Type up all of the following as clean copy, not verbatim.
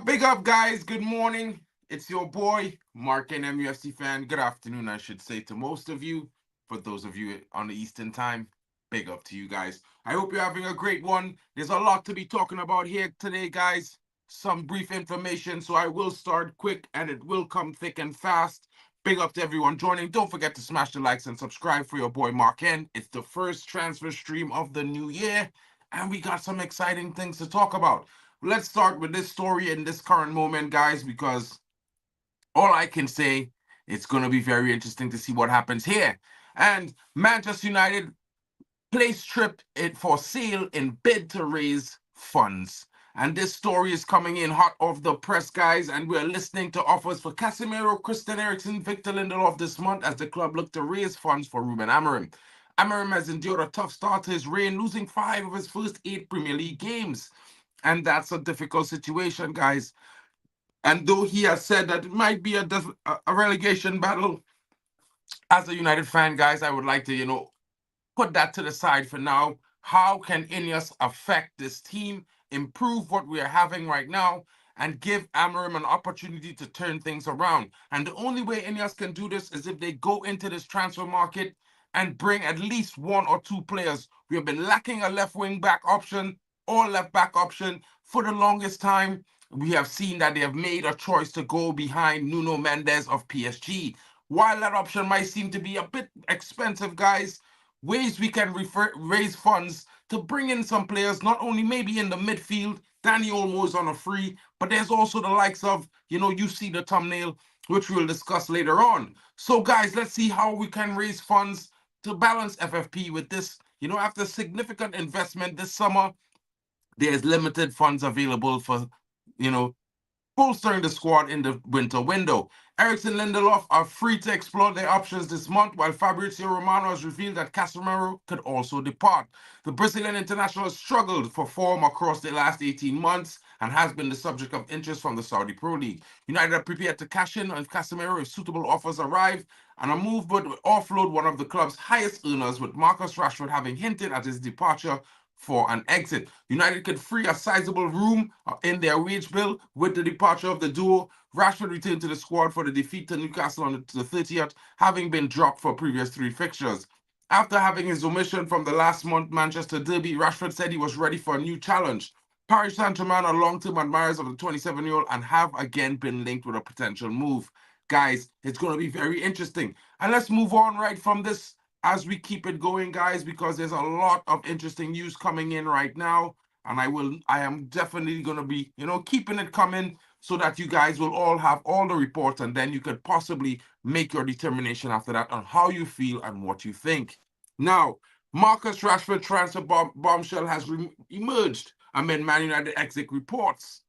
Big up, guys. Good morning. It's your boy, Mark and MUFC fan. Good afternoon, I should say, to most of you. For those of you on the Eastern time, big up to you guys. I hope you're having a great one. There's a lot to be talking about here today, guys. Some brief information, so I will start quick and it will come thick and fast. Big up to everyone joining. Don't forget to smash the likes and subscribe for your boy Mark N. It's the first transfer stream of the new year, and we got some exciting things to talk about. Let's start with this story in this current moment, guys, because all I can say, it's going to be very interesting to see what happens here. And Manchester United place trip it for sale in bid to raise funds. And this story is coming in hot off the press, guys, and we're listening to offers for Casemiro, Christian Eriksen, Victor Lindelof this month as the club look to raise funds for Ruben Amorim. Amorim has endured a tough start to his reign, losing 5 of his first 8 Premier League games. And that's a difficult situation, guys. And though he has said that it might be a relegation battle, as a United fan, guys, I would like to, put that to the side for now. How can Ineos affect this team, improve what we are having right now, and give Amorim an opportunity to turn things around? And the only way Ineos can do this is if they go into this transfer market and bring at least 1 or 2 players. We have been lacking a left wing back option or left back option for the longest time. We have seen that they have made a choice to go behind Nuno Mendes of PSG. While that option might seem to be a bit expensive, guys, ways we can raise funds to bring in some players, not only maybe in the midfield, Danny Olmo is on a free, but there's also the likes of, you see the thumbnail, which we'll discuss later on. So, guys, let's see how we can raise funds to balance FFP with this. After significant investment this summer, there's limited funds available for, bolstering the squad in the winter window. Eriksen and Lindelof are free to explore their options this month, while Fabrizio Romano has revealed that Casemiro could also depart. The Brazilian international has struggled for form across the last 18 months and has been the subject of interest from the Saudi Pro League. United are prepared to cash in on Casemiro if suitable offers arrive, and a move would offload one of the club's highest earners, with Marcus Rashford having hinted at his departure for an exit. United could free a sizable room in their wage bill with the departure of the duo. Rashford returned to the squad for the defeat to Newcastle on the 30th, having been dropped for previous 3 fixtures. After having his omission from the last month Manchester derby, Rashford said he was ready for a new challenge. Paris Saint-Germain are long-term admirers of the 27-year-old and have again been linked with a potential move. Guys, it's going to be very interesting. And let's move on right from this as we keep it going, guys, because there's a lot of interesting news coming in right now, and I am definitely going to be, keeping it coming so that you guys will all have all the reports, and then you could possibly make your determination after that on how you feel and what you think. Now, Marcus Rashford transfer bombshell has emerged amid Man United exit reports.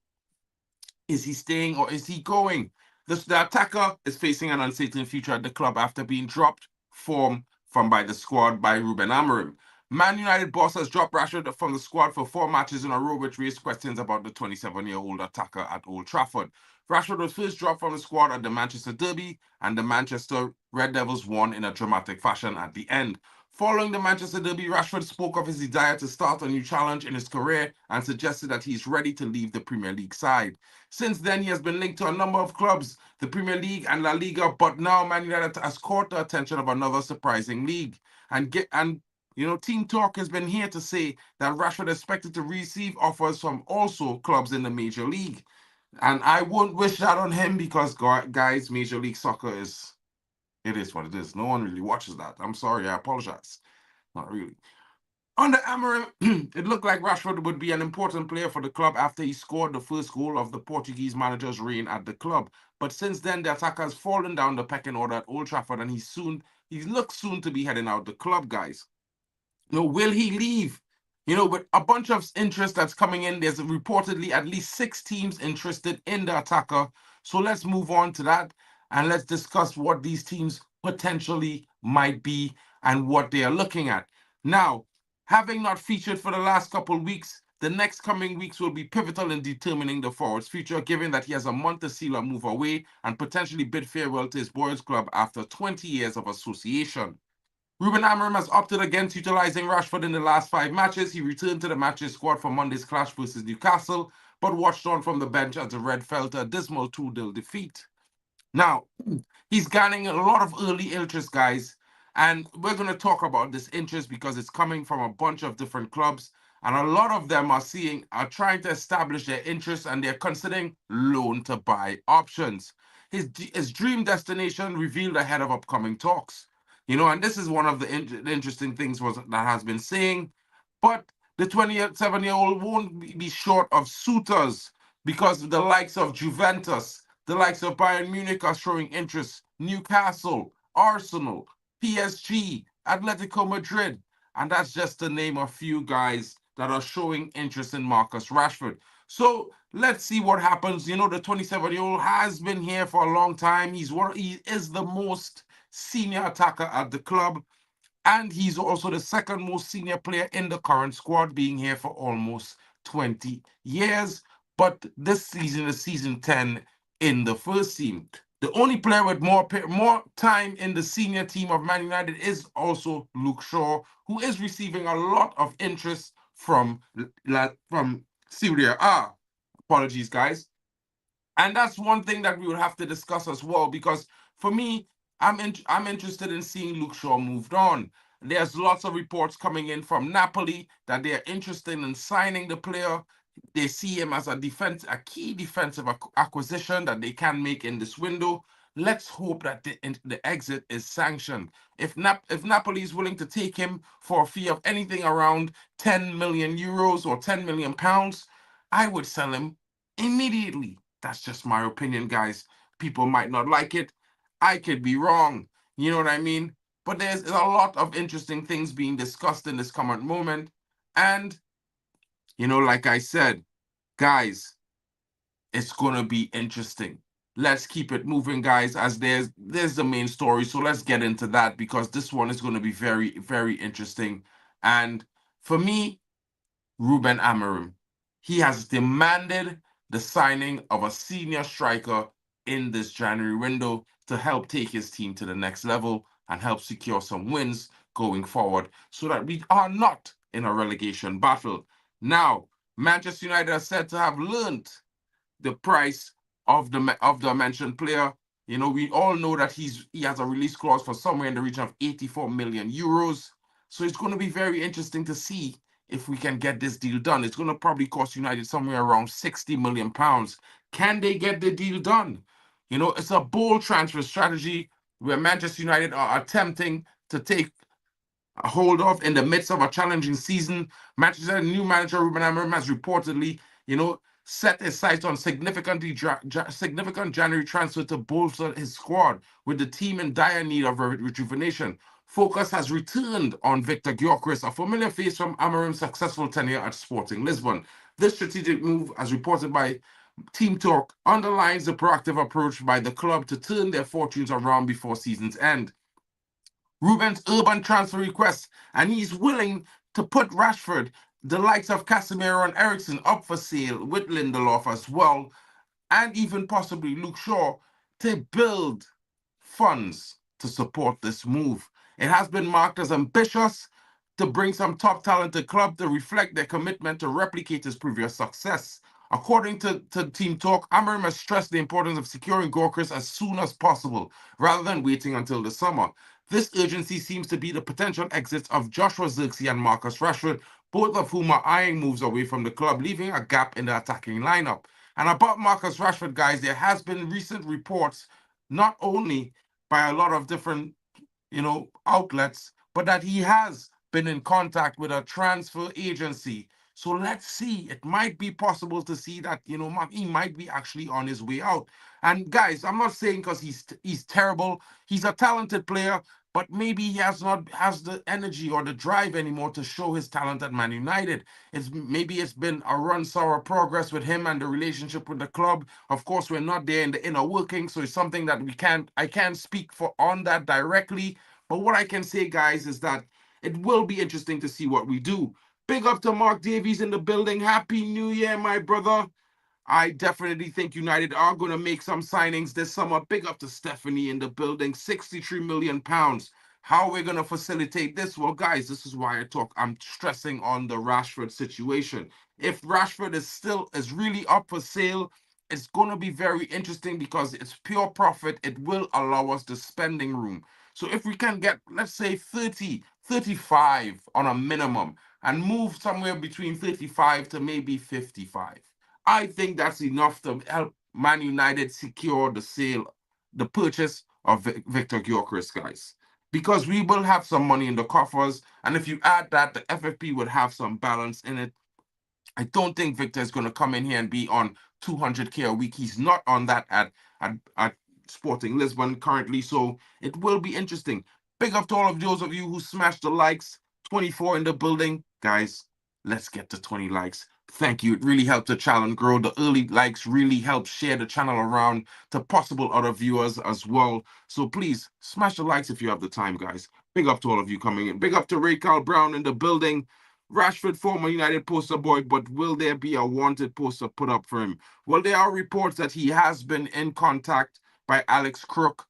Is he staying or is he going? The attacker is facing an uncertain future at the club after being dropped from by the squad by Ruben Amorim. Man United boss has dropped Rashford from the squad for 4 matches in a row, which raised questions about the 27-year-old attacker at Old Trafford. Rashford was first dropped from the squad at the Manchester derby, and the Manchester Red Devils won in a dramatic fashion at the end. Following the Manchester derby, Rashford spoke of his desire to start a new challenge in his career and suggested that he's ready to leave the Premier League side. Since then, he has been linked to a number of clubs, the Premier League and La Liga, but now Man United has caught the attention of another surprising league. Team Talk has been here to say that Rashford is expected to receive offers from also clubs in the Major League. And I won't wish that on him because, guys, Major League Soccer is what it is. No one really watches that. I'm sorry, I apologize. Not really. Under Amorim, it looked like Rashford would be an important player for the club after he scored the first goal of the Portuguese manager's reign at the club. But since then, the attacker has fallen down the pecking order at Old Trafford, and he looks soon to be heading out the club, guys. Will he leave? With a bunch of interest that's coming in, there's reportedly at least 6 teams interested in the attacker. So let's move on to that, and let's discuss what these teams potentially might be and what they are looking at. Now, having not featured for the last couple of weeks, The next coming weeks will be pivotal in determining the forward's future, given that he has a month to seal a move away and potentially bid farewell to his boys club after 20 years of association. Ruben Amorim has opted against utilising Rashford in the last 5 matches. He returned to the matches squad for Monday's clash versus Newcastle, but watched on from the bench as the Red fell to a dismal 2-0 defeat. Now, he's gaining a lot of early interest, guys, and we're going to talk about this interest because it's coming from a bunch of different clubs, and a lot of them are trying to establish their interest, and they're considering loan to buy options. His dream destination revealed ahead of upcoming talks. And this is one of the interesting things that has been saying, but the 27-year-old won't be short of suitors because the likes of Juventus, the likes of Bayern Munich are showing interest, Newcastle, Arsenal, PSG, Atletico Madrid, and that's just to name a few guys that are showing interest in Marcus Rashford. So let's see what happens. The 27-year-old has been here for a long time. He is the most senior attacker at the club, and he's also the second most senior player in the current squad, being here for almost 20 years. But this season is season 10 in the first team. The only player with more time in the senior team of Man United is also Luke Shaw, who is receiving a lot of interest from Serie A. Apologies, guys. And that's one thing that we would have to discuss as well, because for me, I'm interested in seeing Luke Shaw moved on. There's lots of reports coming in from Napoli that they're interested in signing the player. They see him as a key defensive acquisition that they can make in this window. Let's hope that the exit is sanctioned. If Napoli is willing to take him for a fee of anything around 10 million euros or 10 million pounds, I would sell him immediately. That's just my opinion, guys. People might not like it. I could be wrong. You know what I mean? But there's a lot of interesting things being discussed in this current moment. And, like I said, guys, it's going to be interesting. Let's keep it moving, guys, as there's the main story. So let's get into that because this one is going to be very, very interesting. And for me, Ruben Amorim, he has demanded the signing of a senior striker in this January window to help take his team to the next level and help secure some wins going forward so that we are not in a relegation battle. Now, Manchester United are said to have learned the price of the mentioned player. We all know that he has a release clause for somewhere in the region of 84 million euros. So it's going to be very interesting to see if we can get this deal done. It's going to probably cost United somewhere around 60 million pounds. Can they get the deal done? It's a bold transfer strategy where Manchester United are attempting to take hold of in the midst of a challenging season. Manchester new manager Ruben Amorim has reportedly, set his sights on significant January transfer to bolster his squad, with the team in dire need of rejuvenation. Focus has returned on Victor Gyokeres, a familiar face from Amorim's successful tenure at Sporting Lisbon. This strategic move, as reported by Team Talk, underlines the proactive approach by the club to turn their fortunes around before season's end. Ruben's urban transfer request, and he's willing to put Rashford, the likes of Casemiro and Eriksen, up for sale with Lindelof as well, and even possibly Luke Shaw, to build funds to support this move. It has been marked as ambitious to bring some top talented club to reflect their commitment to replicate his previous success. According to Team Talk, Amorim has stressed the importance of securing Gyokeres as soon as possible, rather than waiting until the summer. This urgency seems to be the potential exits of Joshua Zirkzee and Marcus Rashford, both of whom are eyeing moves away from the club, leaving a gap in the attacking lineup. And about Marcus Rashford, guys, there has been recent reports, not only by a lot of different, outlets, but that he has been in contact with a transfer agency. So let's see. It might be possible to see that, he might be actually on his way out. And guys, I'm not saying because he's terrible. He's a talented player, but maybe he has the energy or the drive anymore to show his talent at Man United. It's been a run sour progress with him and the relationship with the club. Of course, we're not there in the inner working, so it's something that I can't speak for on that directly. But what I can say, guys, is that it will be interesting to see what we do. Big up to Mark Davies in the building. Happy New Year, my brother. I definitely think United are going to make some signings this summer. Big up to Stephanie in the building. £63 million. How are we going to facilitate this? Well, guys, this is why I'm stressing on the Rashford situation. If Rashford is really up for sale, it's going to be very interesting because it's pure profit. It will allow us the spending room. So if we can get, let's say, 30, 35 on a minimum and move somewhere between 35 to maybe 55, I think that's enough to help Man United secure the sale, the purchase of Victor Gyokeres, guys. Because we will have some money in the coffers, and if you add that, the FFP would have some balance in it. I don't think Victor is going to come in here and be on 200K a week. He's not on that at Sporting Lisbon currently, so it will be interesting. Big up to all of those of you who smashed the likes. 24 in the building. Guys, let's get to 20 likes. Thank you. It really helped the channel grow. The early likes really help share the channel around to possible other viewers as well. So please smash the likes if you have the time, guys. Big up to all of you coming in. Big up to Ray Carl Brown in the building. Rashford, former United poster boy, but will there be a wanted poster put up for him? Well, there are reports that he has been in contact by Alex Crook,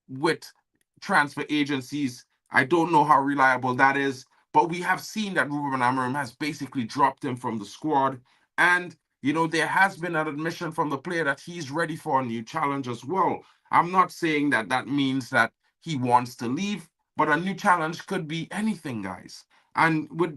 with transfer agencies. I don't know how reliable that is, but we have seen that Ruben Amorim has basically dropped him from the squad. And, there has been an admission from the player that he's ready for a new challenge as well. I'm not saying that that means that he wants to leave, but a new challenge could be anything, guys. And with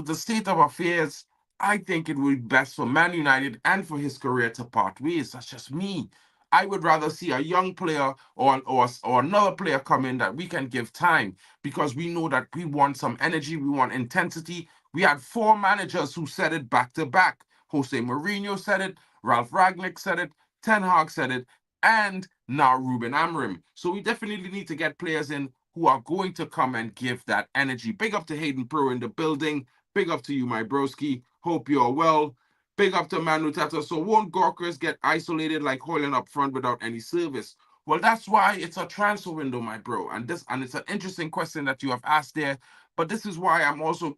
the state of affairs, I think it would be best for Man United and for his career to part ways. That's just me. I would rather see a young player or another player come in that we can give time because we know that we want some energy, we want intensity. We had four managers who said it back to back. Jose Mourinho said it, Ralph Ragnick said it, Ten Hag said it, and now Ruben Amorim. So we definitely need to get players in who are going to come and give that energy. Big up to Hayden Pro in the building. Big up to you, my broski. Hope you're well. Big up to Manu Tata. So won't Gyokeres get isolated like Hoyland up front without any service? Well, that's why it's a transfer window, my bro. And it's an interesting question that you have asked there. But this is why I'm also,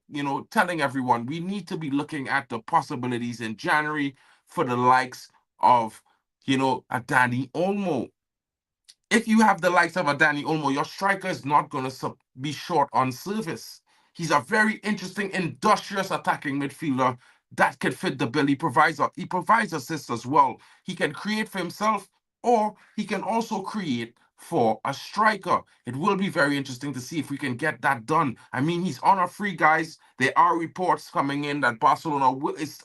telling everyone we need to be looking at the possibilities in January for the likes of, a Danny Olmo. If you have the likes of a Danny Olmo, your striker is not going to be short on service. He's a very interesting, industrious attacking midfielder that could fit the bill. He provides assists as well. He can create for himself, or he can also create for a striker. It will be very interesting to see if we can get that done. I mean, he's on a free, guys. There are reports coming in that Barcelona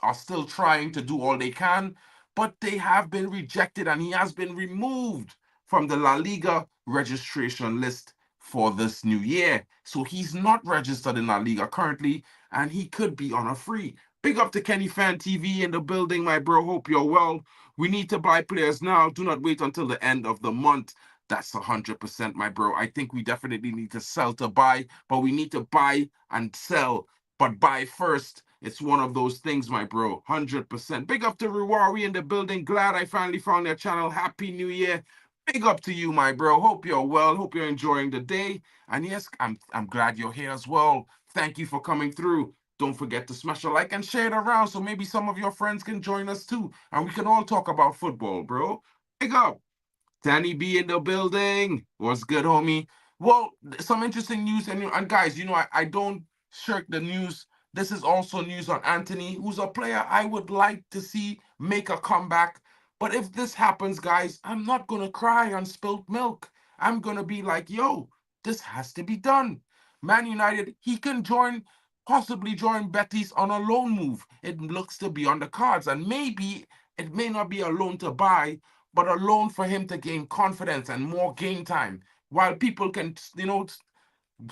are still trying to do all they can, but they have been rejected and he has been removed from the La Liga registration list for this new year. So he's not registered in La Liga currently, and he could be on a free. Big up to Kenny Fan TV in the building, my bro. Hope you're well. We need to buy players now. Do not wait until the end of the month. That's 100%, my bro. I think we definitely need to sell to buy, but we need to buy and sell. But buy first. It's one of those things, my bro. 100%. Big up to Ruwari in the building. Glad I finally found their channel. Happy New Year. Big up to you, my bro. Hope you're well. Hope you're enjoying the day. And yes, I'm glad you're here as well. Thank you for coming through. Don't forget to smash a like and share it around so maybe some of your friends can join us too. And we can all talk about football, bro. Big up. Danny B in the building. What's good, homie? Well, some interesting news. And guys, I don't shirk the news. This is also news on Anthony, who's a player I would like to see make a comeback. But if this happens, guys, I'm not going to cry on spilt milk. I'm going to be like, yo, this has to be done. Man United, he can possibly join Betis on a loan move. It looks to be on the cards. And maybe it may not be a loan to buy, but a loan for him to gain confidence and more game time while people can,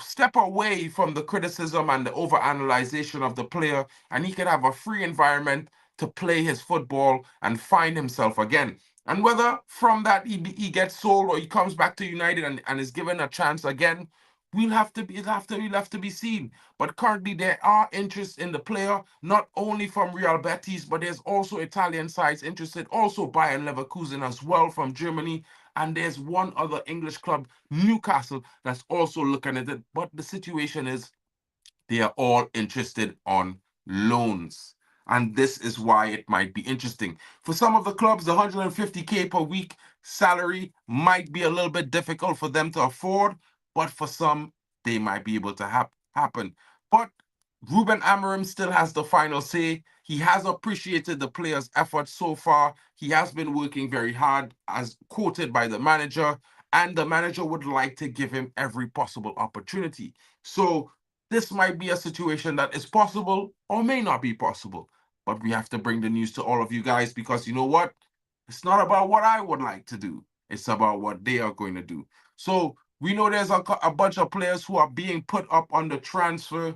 step away from the criticism and the overanalyzation of the player, and he can have a free environment to play his football and find himself again. And whether from that he gets sold or he comes back to United and is given a chance again, we'll have to be seen. But currently there are interests in the player, not only from Real Betis, but there's also Italian sides interested, also Bayern Leverkusen as well from Germany. And there's one other English club, Newcastle, that's also looking at it. But the situation is They are all interested on loans. And this is why it might be interesting. For some of the clubs, the 150K per week salary might be a little bit difficult for them to afford, but for some, they might be able to happen. But Ruben Amorim still has the final say. He has appreciated the players' efforts so far. He has been working very hard, as quoted by the manager, and the manager would like to give him every possible opportunity. So this might be a situation that is possible or may not be possible. But we have to bring the news to all of you guys because you know what? It's not about what I would like to do, it's about what they are going to do. So we know there's a bunch of players who are being put up on the transfer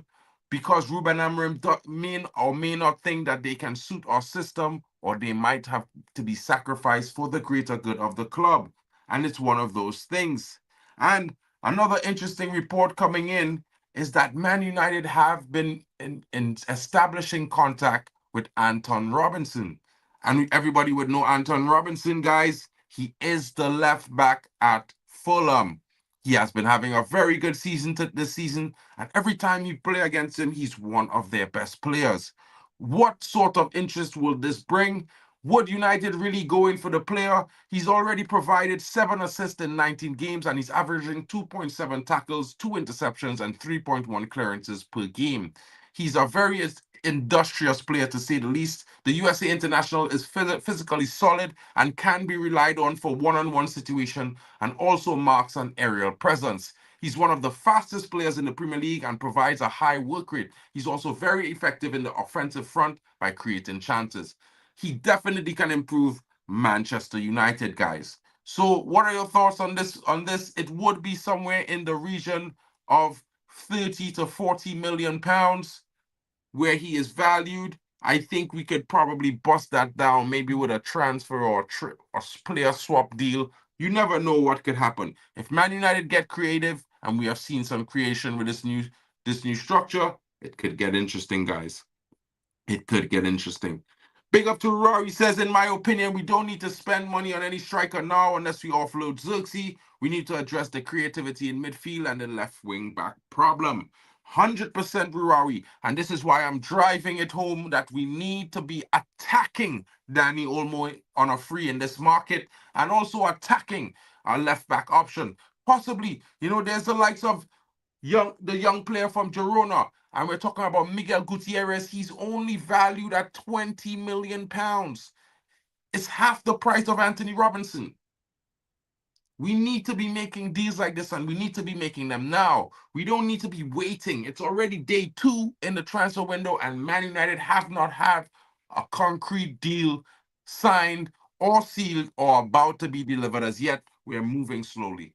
because Ruben Amorim may or may not think that they can suit our system, or they might have to be sacrificed for the greater good of the club. And it's one of those things. And another interesting report coming in is that Man United have been in establishing contact with Anton Robinson. And everybody would know Anton Robinson, guys. He is the left back at Fulham. He has been having a very good season this season, and every time you play against him, he's one of their best players. What sort of interest will this bring? Would United really go in for the player? He's already provided 7 assists in 19 games, and he's averaging 2.7 tackles, 2 interceptions, and 3.1 clearances per game. He's a very industrious player, to say the least. The USA international is physically solid and can be relied on for one-on-one situation, and also marks an aerial presence. He's one of the fastest players in the Premier League and provides a high work rate. He's also very effective in the offensive front by creating chances. He definitely can improve Manchester United, guys. So, what are your thoughts on this? It would be somewhere in the region of 30 to 40 million pounds where he is valued. I think we could probably bust that down maybe with a transfer or a player swap deal. You never know what could happen. If Man United get creative, and we have seen some creation with this new structure, it could get interesting, guys. It could get interesting. Big up to Rory says, in my opinion, we don't need to spend money on any striker now unless we offload Xerxes. We need to address the creativity in midfield and the left wing back problem. 100% Ruari. And this is why I'm driving it home that we need to be attacking Danny Olmo on a free in this market, and also attacking our left back option. Possibly, there's the likes of the young player from Girona, and we're talking about Miguel Gutierrez. He's only valued at 20 million pounds. It's half the price of Anthony Robinson. We need to be making deals like this, and we need to be making them now. We don't need to be waiting. It's already day 2 in the transfer window, and Man United have not had a concrete deal signed or sealed or about to be delivered as yet. We're moving slowly.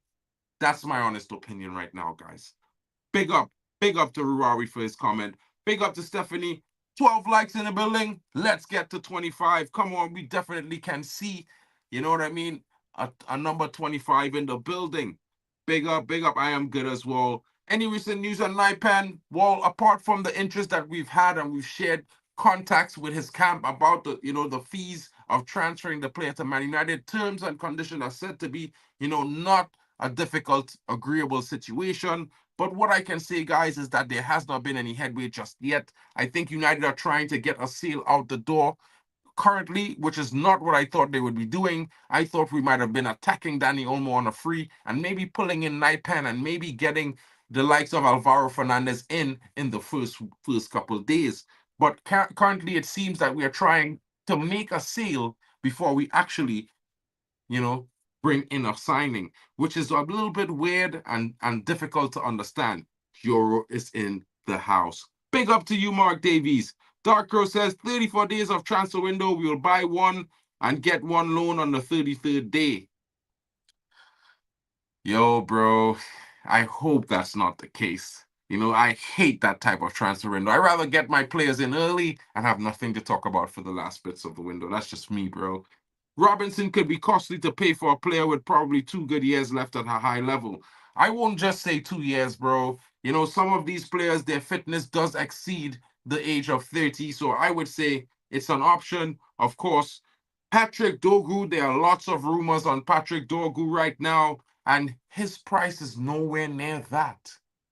That's my honest opinion right now, guys. Big up. Big up to Ruari for his comment. Big up to Stephanie. 12 likes in the building. Let's get to 25. Come on, we definitely can see, you know what I mean? A number 25 in the building. Big up, big up. I am good as well. Any recent news on Naipan? Well, apart from the interest that we've had, and we've shared contacts with his camp about the fees of transferring the player to Man United, terms and conditions are said to be, not a difficult, agreeable situation. But what I can say, guys, is that there has not been any headway just yet. I think United are trying to get a sale out the door currently, which is not what I thought they would be doing. I thought we might have been attacking Danny Olmo on a free and maybe pulling in Naipan and maybe getting the likes of Alvaro Fernandez in the first couple of days. But currently, it seems that we are trying to make a sale before we actually, you know, bring in a signing, which is a little bit weird and difficult to understand. Euro is in the house. Big up to you, Mark Davies. Dark Crow says 34 days of transfer window. We will buy one and get one loan on the 33rd day. Yo, bro, I hope that's not the case. I hate that type of transfer window. I'd rather get my players in early and have nothing to talk about for the last bits of the window. That's just me, bro. Robinson could be costly to pay for a player with probably 2 good years left at a high level. I won't just say 2 years, bro. Some of these players, their fitness does exceed the age of 30. So I would say it's an option. Of course, Patrick Dorgu, there are lots of rumors on Patrick Dorgu right now, and his price is nowhere near that.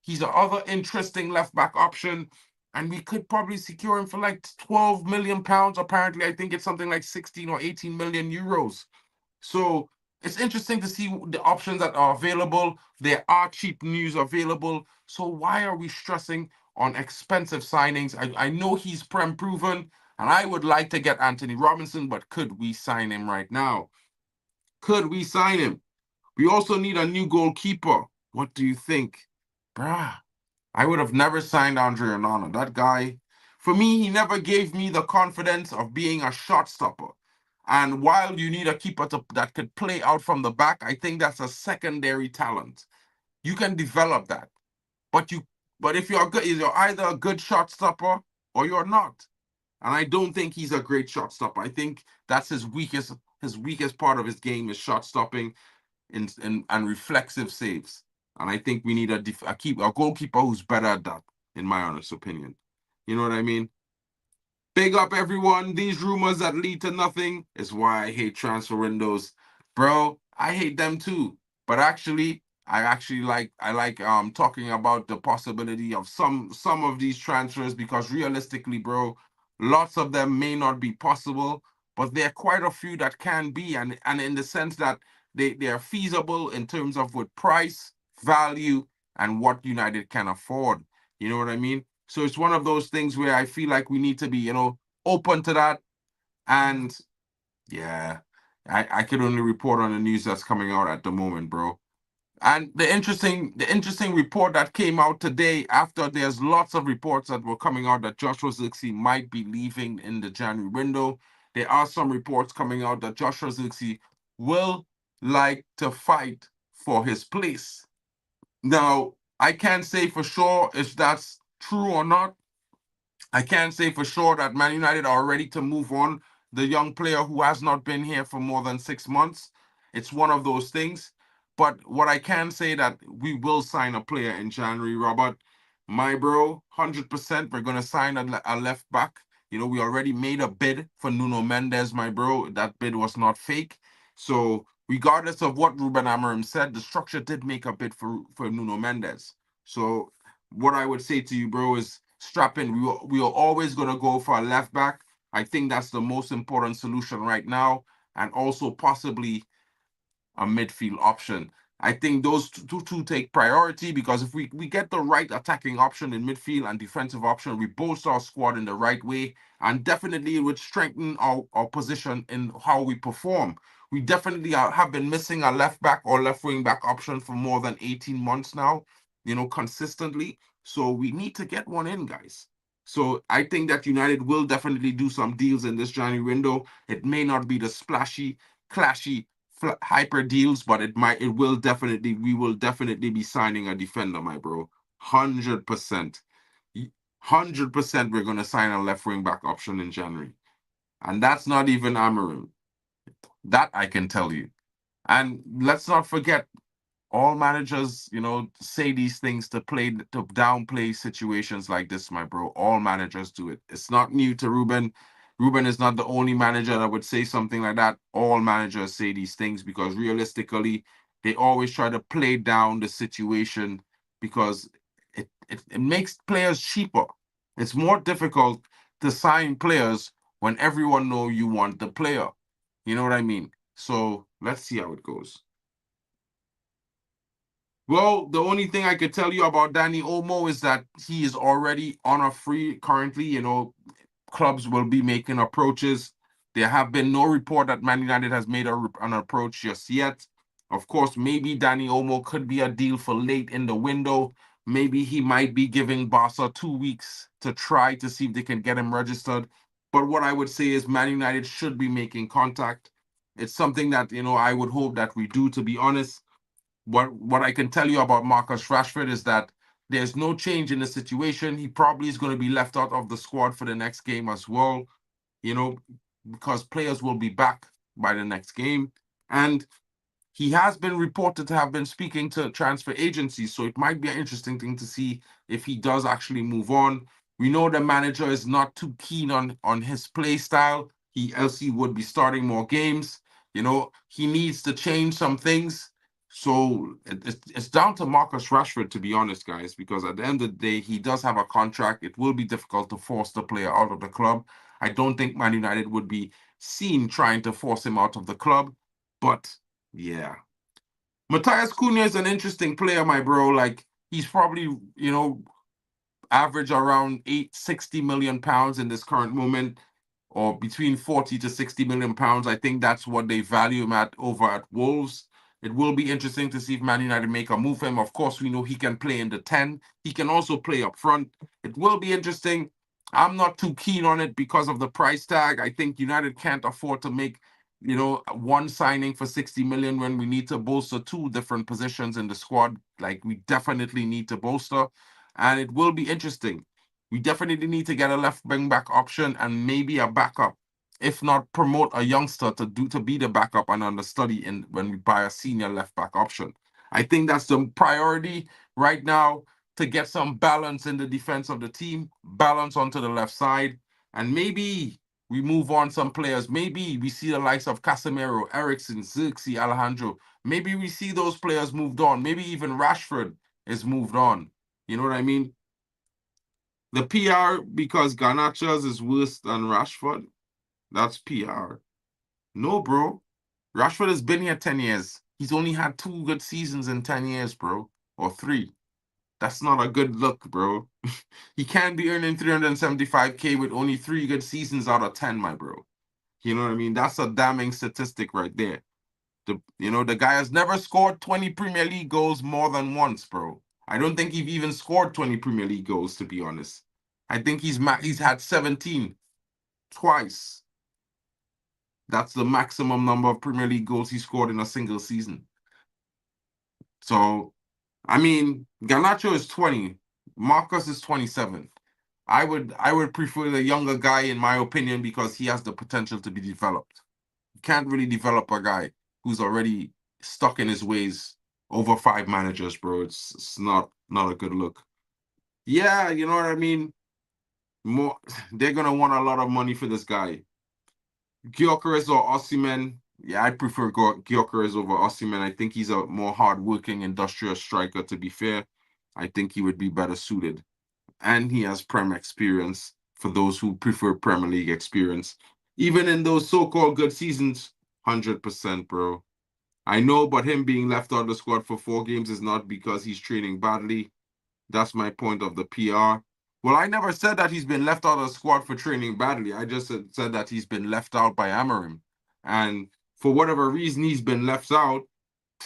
He's a other interesting left back option, and we could probably secure him for like 12 million pounds. Apparently, I think it's something like 16 or 18 million euros. So it's interesting to see the options that are available. There are cheap news available. So why are we stressing on expensive signings? I know he's prem proven, and I would like to get Anthony Robinson, but could we sign him right now? Could we sign him? We also need a new goalkeeper. What do you think? Bruh, I would have never signed Andre Onana. That guy, for me, he never gave me the confidence of being a shot stopper. And while you need a keeper that could play out from the back, I think that's a secondary talent. You can develop that. But you but if you're good, you're either a good shot stopper or you're not. And I don't think he's a great shot stopper. I think that's his weakest part of his game is shot stopping and reflexive saves. And I think we need a goalkeeper who's better at that, in my honest opinion. You know what I mean? Big up everyone. These rumors that lead to nothing is why I hate transfer windows. Bro, I hate them too. But actually, I like talking about the possibility of some of these transfers because realistically, bro, lots of them may not be possible, but there are quite a few that can be, and in the sense that they are feasible in terms of with price, value, and what United can afford. You know what I mean? So it's one of those things where I feel like we need to be, open to that. And yeah, I could only report on the news that's coming out at the moment, bro. And the interesting report that came out today, after there's lots of reports that were coming out that Joshua Zirkzee might be leaving in the January window. There are some reports coming out that Joshua Zirkzee will like to fight for his place. Now, I can't say for sure if that's true or not. I can't say for sure that Man United are ready to move on the young player who has not been here for more than 6 months. It's one of those things. But what I can say that we will sign a player in January, Robert. My bro, 100%, we're going to sign a left back. We already made a bid for Nuno Mendes, my bro. That bid was not fake. So regardless of what Ruben Amorim said, the structure did make a bid for Nuno Mendes. So what I would say to you, bro, is strap in. We are always gonna go for a left back. I think that's the most important solution right now, and also possibly a midfield option. I think those two take priority because if we get the right attacking option in midfield and defensive option, we bolster our squad in the right way, and definitely it would strengthen our position in how we perform. We definitely have been missing a left back or left wing back option for more than 18 months now, consistently. So we need to get one in, guys. So I think that United will definitely do some deals in this January window. It may not be the splashy, clashy hyper deals, but we will definitely be signing a defender, my bro. 100%. 100% we're gonna sign a left wing back option in January. And that's not even Amarim. That I can tell you. And let's not forget, all managers, say these things to downplay situations like this, my bro. All managers do it. It's not new to Ruben. Ruben is not the only manager that would say something like that. All managers say these things because realistically, they always try to play down the situation because it makes players cheaper. It's more difficult to sign players when everyone know you want the player. You know what I mean? So let's see how it goes. Well, the only thing I could tell you about Danny Olmo is that he is already on a free currently. Clubs will be making approaches. There have been no report that Man United has made an approach just yet. Of course, maybe Danny Olmo could be a deal for late in the window. Maybe he might be giving Barca 2 weeks to try to see if they can get him registered. But what I would say is Man United should be making contact. It's something that, I would hope that we do, to be honest. What I can tell you about Marcus Rashford is that there's no change in the situation. He probably is going to be left out of the squad for the next game as well, you know, because players will be back by the next game. And he has been reported to have been speaking to transfer agencies, so it might be an interesting thing to see if he does actually move on. We know the manager is not too keen on his play style. Else he would be starting more games. He needs to change some things. So it's down to Marcus Rashford, to be honest, guys, because at the end of the day, he does have a contract. It will be difficult to force the player out of the club. I don't think Man United would be seen trying to force him out of the club. But yeah, Matthias Cunha is an interesting player, my bro. Like he's probably, average around 860 million pounds in this current moment, or between 40 to 60 million pounds. I think that's what they value him at over at Wolves. It will be interesting to see if Man United make a move for him. Of course, we know he can play in the 10. He can also play up front. It will be interesting. I'm not too keen on it because of the price tag. I think United can't afford to make, one signing for 60 million when we need to bolster two different positions in the squad. Like we definitely need to bolster, and it will be interesting. We definitely need to get a left wing back option and maybe a backup. If not, promote a youngster to be the backup and understudy in when we buy a senior left back option. I think that's the priority right now, to get some balance in the defense of the team, balance onto the left side, and maybe we move on some players. Maybe we see the likes of Casemiro, Ericsson, Xerxes, Alejandro. Maybe we see those players moved on. Maybe even Rashford is moved on. You know what I mean? The PR because Garnacho's is worse than Rashford. That's PR. No, bro. Rashford has been here 10 years. He's only had 2 good seasons in 10 years, bro. Or 3. That's not a good look, bro. He can't be earning 375K with only 3 good seasons out of 10, my bro. You know what I mean? That's a damning statistic right there. The guy has never scored 20 Premier League goals more than once, bro. I don't think he's even scored 20 Premier League goals, to be honest. I think he's had 17 twice. That's the maximum number of Premier League goals he scored in a single season. So, I mean, Garnacho is 20. Marcus is 27. I would prefer the younger guy, in my opinion, because he has the potential to be developed. You can't really develop a guy who's already stuck in his ways over 5 managers, bro. It's not a good look. Yeah, you know what I mean? More they're gonna want a lot of money for this guy. Gyokeres or Osimhen. Yeah, I prefer Gyokeres over Osimhen. I think he's a more hardworking, industrious striker, to be fair. I think he would be better suited. And he has Prem experience for those who prefer Premier League experience. Even in those so-called good seasons, 100%, bro. I know, but him being left out of the squad for 4 games is not because he's training badly. That's my point of the PR. Well, I never said that he's been left out of the squad for training badly. I just said that he's been left out by AMORIM. And for whatever reason he's been left out,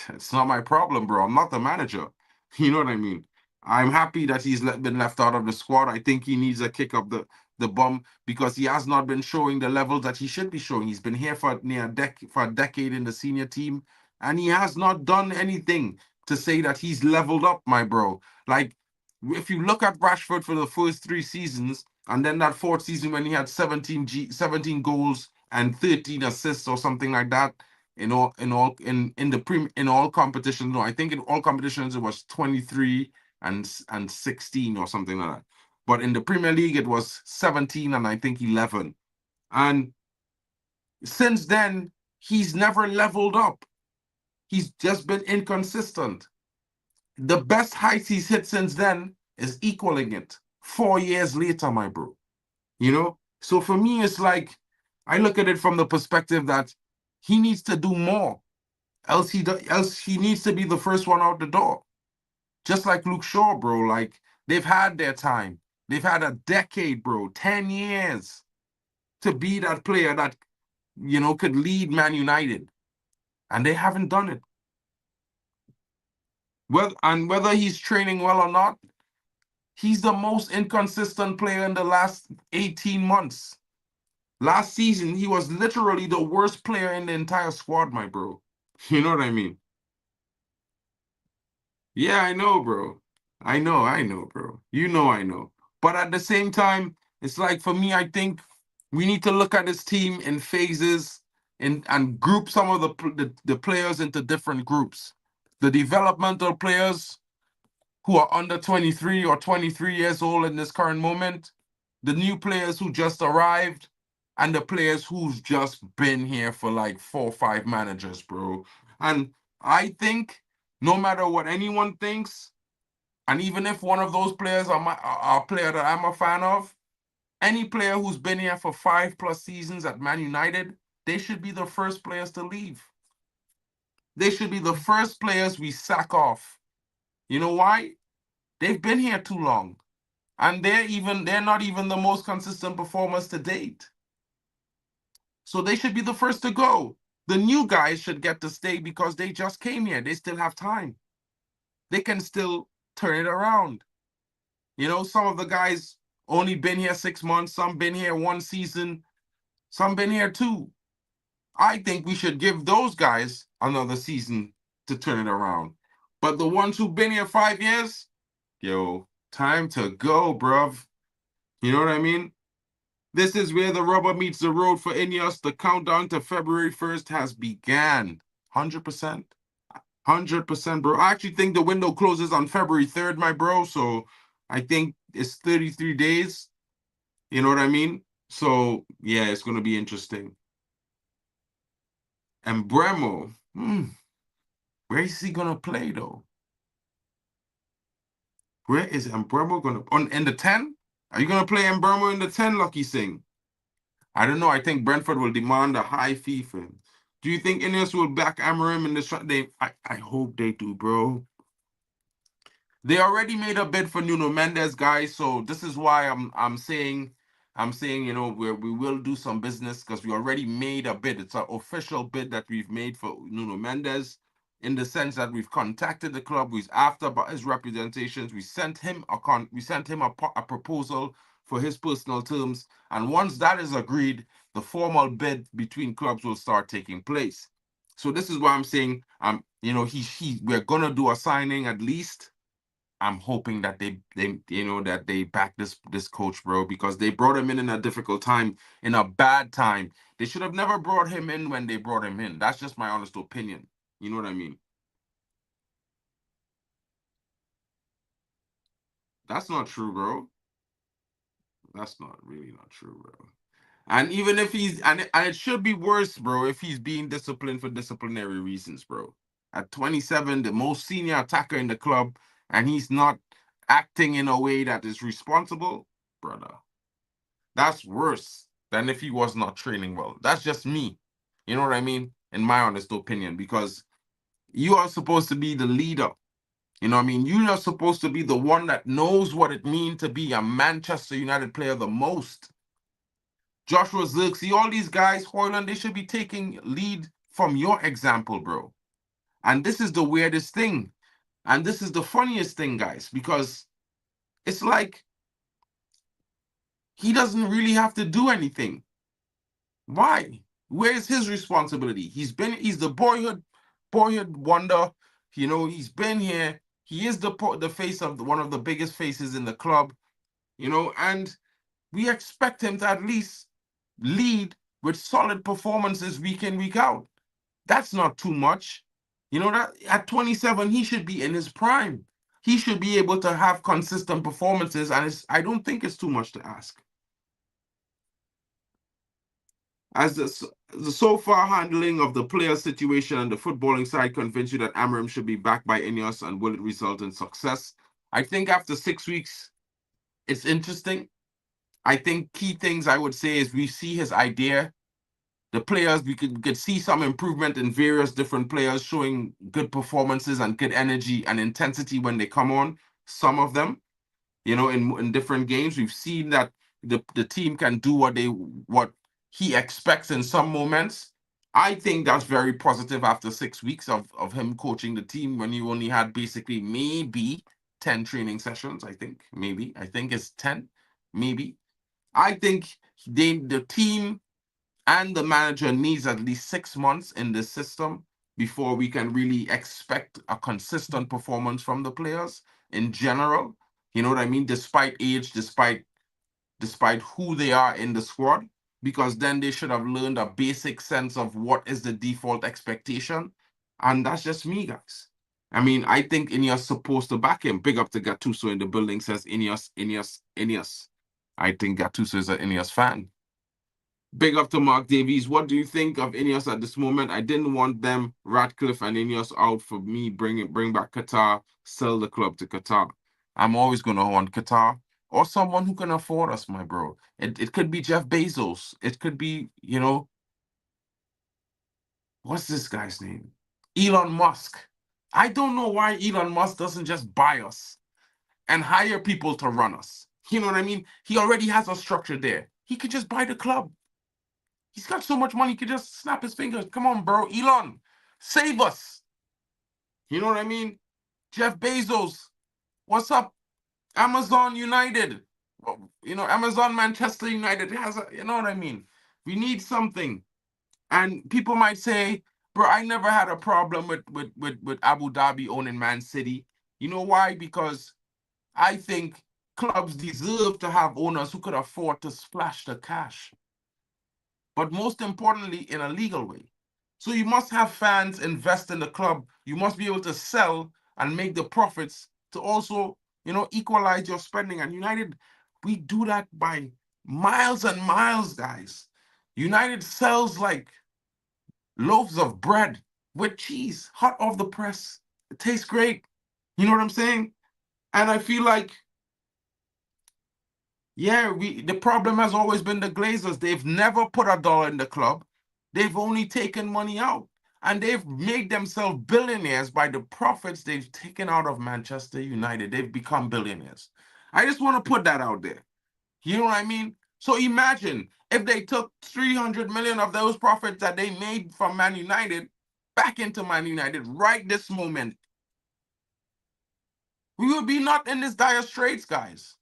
it's not my problem, bro. I'm not the manager. You know what I mean? I'm happy that he's been left out of the squad. I think he needs a kick up the bum because he has not been showing the levels that he should be showing. He's been here for a decade in the senior team, and he has not done anything to say that he's leveled up, my bro. Like, if you look at Rashford for the first 3 seasons, and then that fourth season when he had 17 goals and 13 assists or something like that, in all competitions. No, I think in all competitions it was 23 and 16 or something like that. But in the Premier League it was 17 and I think 11. And since then he's never leveled up. He's just been inconsistent. The best heights he's hit since then is equaling it 4 years later, my bro. So for me it's like, I look at it from the perspective that he needs to do more. Else he needs to be the first one out the door. Just like Luke Shaw, bro. Like, they've had their time. They've had a decade, bro. 10 years to be that player that, could lead Man United. And they haven't done it. Whether he's training well or not, he's the most inconsistent player in the last 18 months. Last season, he was literally the worst player in the entire squad, my bro. You know what I mean? Yeah, I know, bro. I know, bro. I know. But at the same time, it's like, for me, I think we need to look at this team in phases and group some of the players into different groups. The developmental players who are under 23 or 23 years old in this current moment, the new players who just arrived, and the players who's just been here for like 4 or 5 managers, bro. And I think no matter what anyone thinks, and even if one of those players are a player that I'm a fan of, any player who's been here for 5+ seasons at Man United, they should be the first players to leave. They should be the first players we sack off. You know why? They've been here too long. And they're not even the most consistent performers to date. So they should be the first to go. The new guys should get to stay because they just came here. They still have time. They can still turn it around. You know, some of the guys only been here 6 months, some been here 1 season, some been here 2. I think we should give those guys another season to turn it around. But the ones who've been here 5 years, yo, time to go, bruv. You know what I mean? This is where the rubber meets the road for Ineos. The countdown to February 1st has began. 100%. 100%, bro. I actually think the window closes on February 3rd, my bro. So I think it's 33 days. You know what I mean? So, yeah, it's going to be interesting. And Bremo, where is he going to play, though? Where is Bremo going to... in the 10? Are you going to play Bremo in the 10, Lucky Singh? I don't know. I think Brentford will demand a high fee for him. Do you think Ineos will back AMORIM in this? I hope they do, bro. They already made a bid for Nuno Mendes, guys. So this is why I'm saying, you know, we will do some business because we already made a bid. It's an official bid that we've made for Nuno Mendes, in the sense that we've contacted the club. We've asked about his representations. We sent him a proposal for his personal terms, and once that is agreed, the formal bid between clubs will start taking place. So this is why I'm saying, you know, we're gonna do a signing at least. I'm hoping that they you know that they back this coach, bro, because they brought him in a difficult time, in a bad time. They should have never brought him in when they brought him in. That's just my honest opinion. You know what I mean? That's not true, bro. That's not really not true, bro. And even if and it should be worse, bro, if he's being disciplined for disciplinary reasons, bro. At 27, the most senior attacker in the club, and he's not acting in a way that is responsible, brother. That's worse than if he was not training well. That's just me. You know what I mean? In my honest opinion, because you are supposed to be the leader. You know what I mean? You are supposed to be the one that knows what it means to be a Manchester United player the most. Joshua Zirkzee, all these guys, Hoyland, they should be taking lead from your example, bro. And this is the weirdest thing. And this is the funniest thing, guys, because it's like he doesn't really have to do anything. Why? Where's his responsibility? He's the boyhood wonder. You know, he's been here. He is the face of one of the biggest faces in the club, you know, and we expect him to at least lead with solid performances week in, week out. That's not too much. You know, that at 27, he should be in his prime. He should be able to have consistent performances, and I don't think it's too much to ask. As the so far handling of the player situation and the footballing side convince you that AMORIM should be backed by Ineos, and will it result in success? I think after 6 weeks, it's interesting. I think key things I would say is we see his idea. The players, we could see some improvement in various different players showing good performances and good energy and intensity when they come on. Some of them, you know, in different games, we've seen that the team can do what he expects in some moments. I think that's very positive after 6 weeks of him coaching the team, when you only had basically maybe 10 training sessions. I think it's 10, maybe. I think the team and the manager needs at least 6 months in this system before we can really expect a consistent performance from the players in general. You know what I mean? Despite age, despite who they are in the squad, because then they should have learned a basic sense of what is the default expectation. And that's just me, guys. I mean, I think Ineos supposed to back him. Big up to Gattuso in the building, says Ineos. I think Gattuso is an Ineos fan. Big up to Mark Davies. What do you think of Ineos at this moment? I didn't want them, Ratcliffe and Ineos, out for me. Bring back Qatar, sell the club to Qatar. I'm always gonna want Qatar or someone who can afford us, my bro. It could be Jeff Bezos. It could be, what's this guy's name? Elon Musk. I don't know why Elon Musk doesn't just buy us and hire people to run us. You know what I mean? He already has a structure there. He could just buy the club. He's got so much money, he could just snap his fingers. Come on, bro. Elon, save us. You know what I mean? Jeff Bezos, what's up? Amazon United. Well, Amazon Manchester United has a, you know what I mean? We need something. And people might say, bro, I never had a problem with Abu Dhabi owning Man City. You know why? Because I think clubs deserve to have owners who could afford to splash the cash, but most importantly, in a legal way. So you must have fans invest in the club. You must be able to sell and make the profits to also, equalize your spending. And United, we do that by miles and miles, guys. United sells like loaves of bread with cheese, hot off the press. It tastes great. You know what I'm saying? And I feel like, yeah, the problem has always been the Glazers. They've never put a dollar in the club. They've only taken money out. And they've made themselves billionaires by the profits they've taken out of Manchester United. They've become billionaires. I just want to put that out there. You know what I mean? So imagine if they took 300 million of those profits that they made from Man United back into Man United right this moment. We would be not in this dire straits, guys.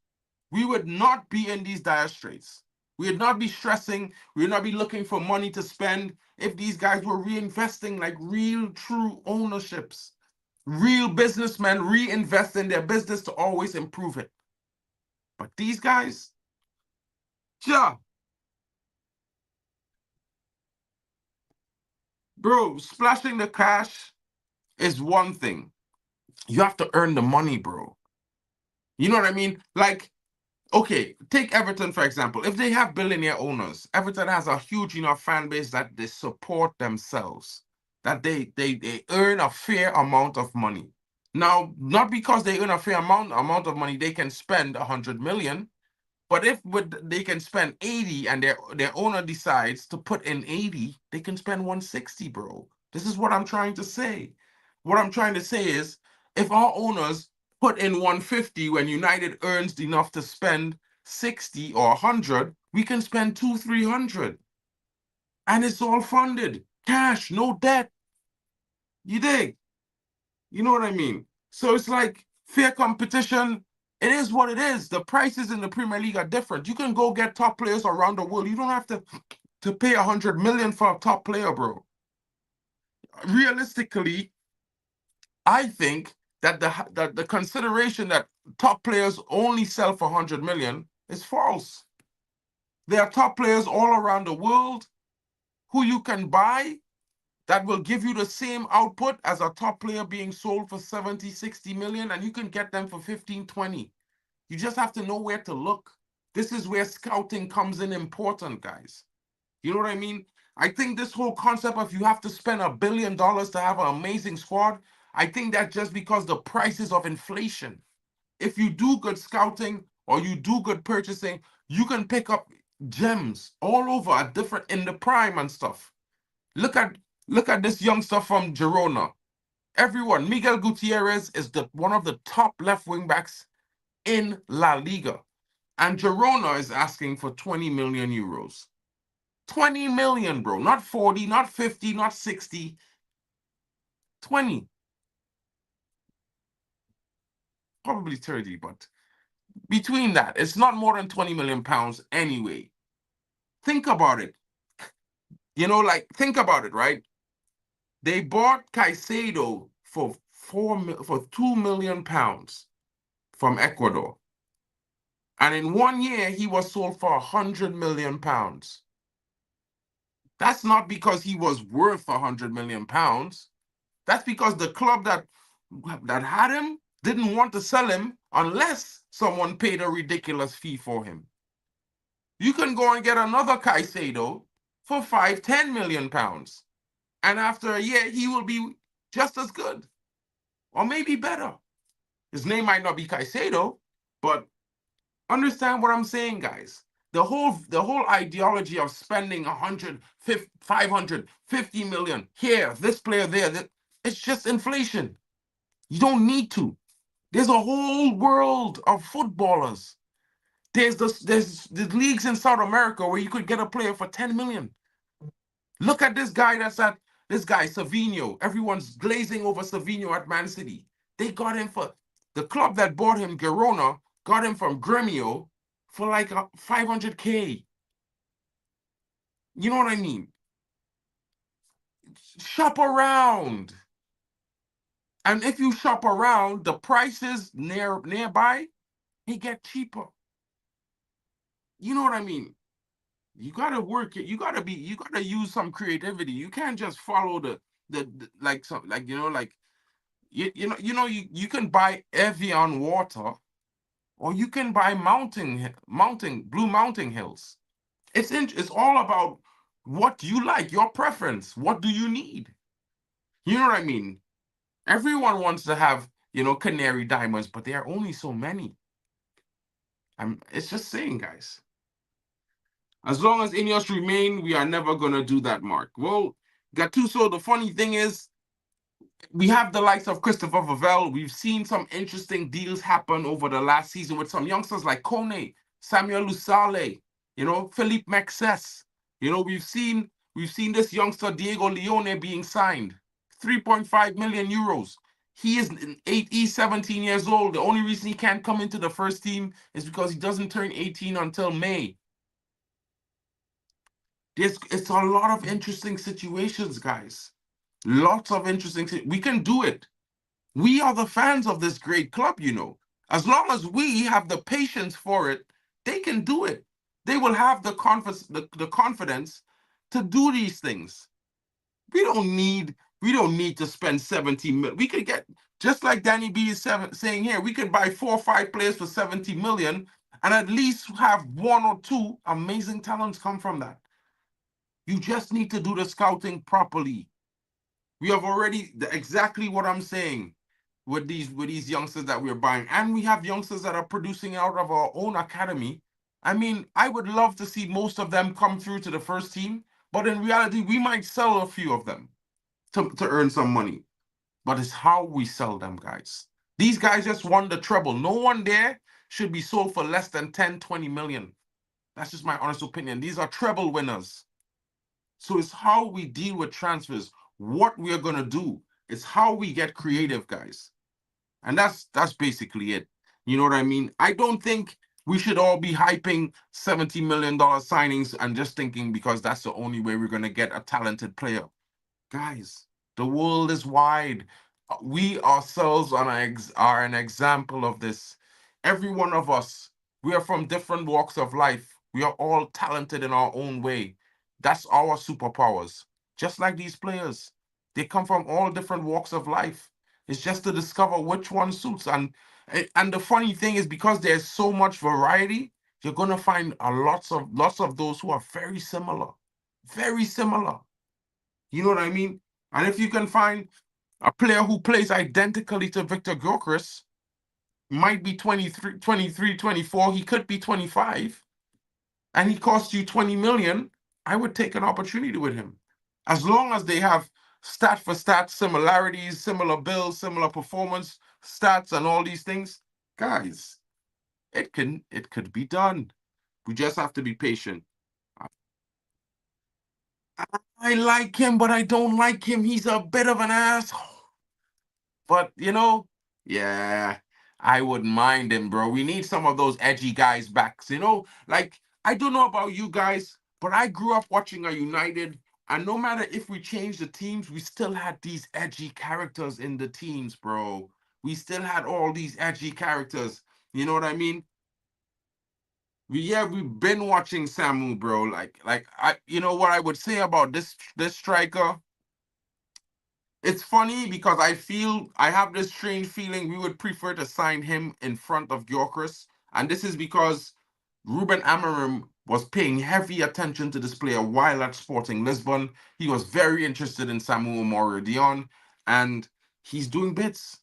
We would not be in these dire straits. We would not be stressing. We would not be looking for money to spend if these guys were reinvesting like real, true ownerships. Real businessmen reinvest in their business to always improve it. But these guys, yeah, bro, splashing the cash is one thing. You have to earn the money, bro. You know what I mean? Like, okay, take Everton, for example. If they have billionaire owners, Everton has a huge enough fan base that they support themselves, that they earn a fair amount of money. Now, not because they earn a fair amount of money, they can spend 100 million. But if they can spend 80 and their owner decides to put in 80, they can spend 160, bro. This is what I'm trying to say. What I'm trying to say is if our owners put in 150 when United earns enough to spend 60 or 100, we can spend 300. And it's all funded. Cash, no debt. You dig? You know what I mean? So it's like fair competition. It is what it is. The prices in the Premier League are different. You can go get top players around the world. You don't have to pay 100 million for a top player, bro. Realistically, I think that the consideration that top players only sell for 100 million is false. There are top players all around the world who you can buy that will give you the same output as a top player being sold for 70, 60 million, and you can get them for 15, 20. You just have to know where to look. This is where scouting comes in important, guys. You know what I mean? I think this whole concept of you have to spend $1 billion to have an amazing squad, I think that's just because the prices of inflation. If you do good scouting or you do good purchasing, you can pick up gems all over at different in the prime and stuff. Look at this youngster from Girona. Everyone, Miguel Gutierrez is one of the top left wing backs in La Liga. And Girona is asking for 20 million euros. 20 million, bro. Not 40, not 50, not 60. 20. Probably 30, but between that, it's not more than 20 million pounds anyway. Think about it. Think about it, right? They bought Caicedo for 2 million pounds from Ecuador. And in 1 year, he was sold for 100 million pounds. That's not because he was worth 100 million pounds. That's because the club that had him didn't want to sell him unless someone paid a ridiculous fee for him. You can go and get another Caicedo for 5, 10 million pounds. And after a year, he will be just as good. Or maybe better. His name might not be Caicedo, but understand what I'm saying, guys. The whole ideology of spending 100, 550 million here, this player there, it's just inflation. You don't need to. There's a whole world of footballers. There's the leagues in South America where you could get a player for 10 million. Look at this guy this guy, Savinho. Everyone's glazing over Savinho at Man City. They got him for the club that bought him, Girona, got him from Gremio for like 500K. You know what I mean? Shop around. And if you shop around, the prices nearby, they get cheaper. You know what I mean? You gotta work it. You gotta use some creativity. You can't just follow the like some like like you can buy Evian water, or you can buy Blue Mountain Hills. It's all about what you like, your preference. What do you need? You know what I mean? Everyone wants to have, canary diamonds, but there are only so many. It's just saying, guys. As long as Ineos remain, we are never gonna do that, Mark. Well, Gattuso, the funny thing is, we have the likes of Christopher Vavell. We've seen some interesting deals happen over the last season with some youngsters like Kone, Samuel Lusale, Philippe Maxes. We've seen this youngster Diego Leone being signed, 3.5 million euros. He's 17 years old. The only reason he can't come into the first team is because he doesn't turn 18 until May. It's a lot of interesting situations, guys. Lots of interesting. We can do it. We are the fans of this great club, As long as we have the patience for it, they can do it. They will have the confidence to do these things. We don't need to spend 70 million. We could get, just like Danny B is saying here, we could buy 4 or 5 players for 70 million and at least have 1 or 2 amazing talents come from that. You just need to do the scouting properly. We have already exactly what I'm saying with these youngsters that we're buying, and we have youngsters that are producing out of our own academy. I mean, I would love to see most of them come through to the first team, but in reality, we might sell a few of them to earn some money. But it's how we sell them, guys. These guys just won the treble. No one there should be sold for less than 10, 20 million. That's just my honest opinion. These are treble winners. So it's how we deal with transfers, what we are going to do. It's how we get creative, guys. And that's basically it. You know what I mean? I don't think we should all be hyping $70 million signings and just thinking because that's the only way we're going to get a talented player. Guys, the world is wide. We ourselves are an example of this. Every one of us, we are from different walks of life. We are all talented in our own way. That's our superpowers. Just like these players, they come from all different walks of life. It's just to discover which one suits. And the funny thing is, because there's so much variety, you're gonna find lots of those who are very similar, very similar. You know what I mean? And if you can find a player who plays identically to Victor Gyokeres, might be 23, 23, 24, he could be 25, and he costs you 20 million, I would take an opportunity with him. As long as they have stat for stat similarities, similar builds, similar performance stats, and all these things, guys, it could be done. We just have to be patient. I like him, but I don't like him. He's a bit of an asshole. But yeah, I wouldn't mind him, bro. We need some of those edgy guys back. Like, I don't know about you guys, but I grew up watching a United, and no matter if we changed the teams, we still had these edgy characters in the teams, bro. We still had all these edgy characters. You know what I mean? We've been watching Samu, bro. What I would say about this striker. It's funny because I have this strange feeling we would prefer to sign him in front of Gyokeres. And this is because Ruben Amorim was paying heavy attention to this player while at Sporting Lisbon. He was very interested in Samuel Moradion, and he's doing bits.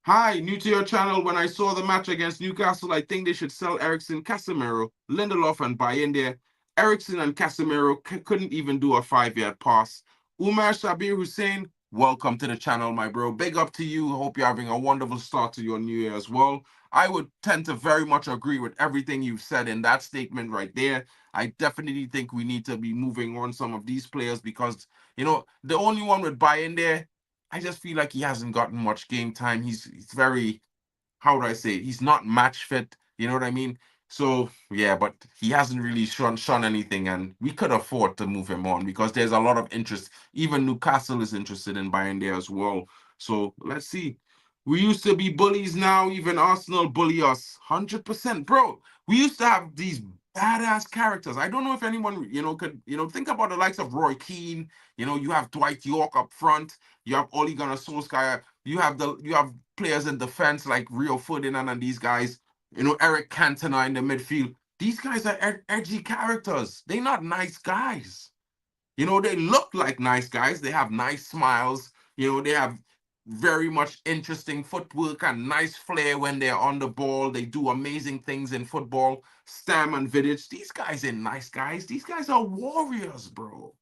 Hi, new to your channel. When I saw the match against Newcastle, I think they should sell Ericsson, Casemiro, Lindelof, and buy in there. Ericsson and Casemiro couldn't even do a 5-yard pass. Umar Shabir Hussein, welcome to the channel, my bro. Big up to you. Hope you're having a wonderful start to your new year as well. I would tend to very much agree with everything you've said in that statement right there. I definitely think we need to be moving on some of these players because, the only one with buy in there, I just feel like he hasn't gotten much game time. He's very, how would I say, he's not match fit. You know what I mean? So yeah, but he hasn't really shown anything, and we could afford to move him on because there's a lot of interest. Even Newcastle is interested in buying there as well. So let's see. We used to be bullies. Now even Arsenal bully us. 100%, bro. We used to have these badass characters. I don't know if anyone could think about the likes of Roy Keane. You have Dwight York up front. You have Ole Gunnar Solskjaer. You have players in defense like Rio Ferdinand and these guys. Eric Cantona in the midfield. These guys are edgy characters. They're not nice guys. They look like nice guys. They have nice smiles. They have very much interesting footwork and nice flair when they're on the ball. They do amazing things in football. Stam and Vidic. These guys ain't nice guys. These guys are warriors, bro.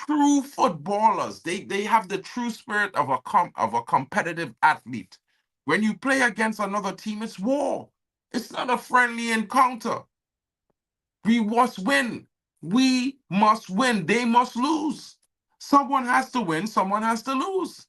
True footballers. They have the true spirit of a competitive athlete. When you play against another team, it's war. It's not a friendly encounter. We must win. We must win. They must lose. Someone has to win, someone has to lose.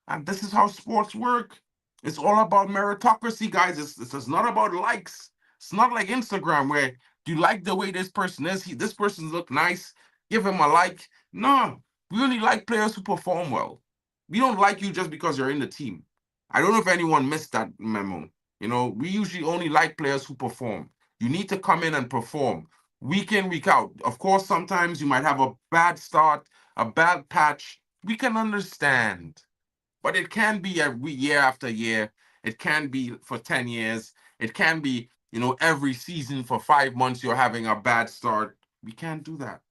And this is how sports work. It's all about meritocracy, guys. It's not about likes. It's not like Instagram where you like the way this person is. This person look nice. Give him a like. No, we only like players who perform well. We don't like you just because you're in the team. I don't know if anyone missed that memo. We usually only like players who perform. You need to come in and perform week in, week out. Of course, sometimes you might have a bad start, a bad patch. We can understand. But it can be every year after year. It can be for 10 years. It can be, every season for 5 months you're having a bad start. We can't do that.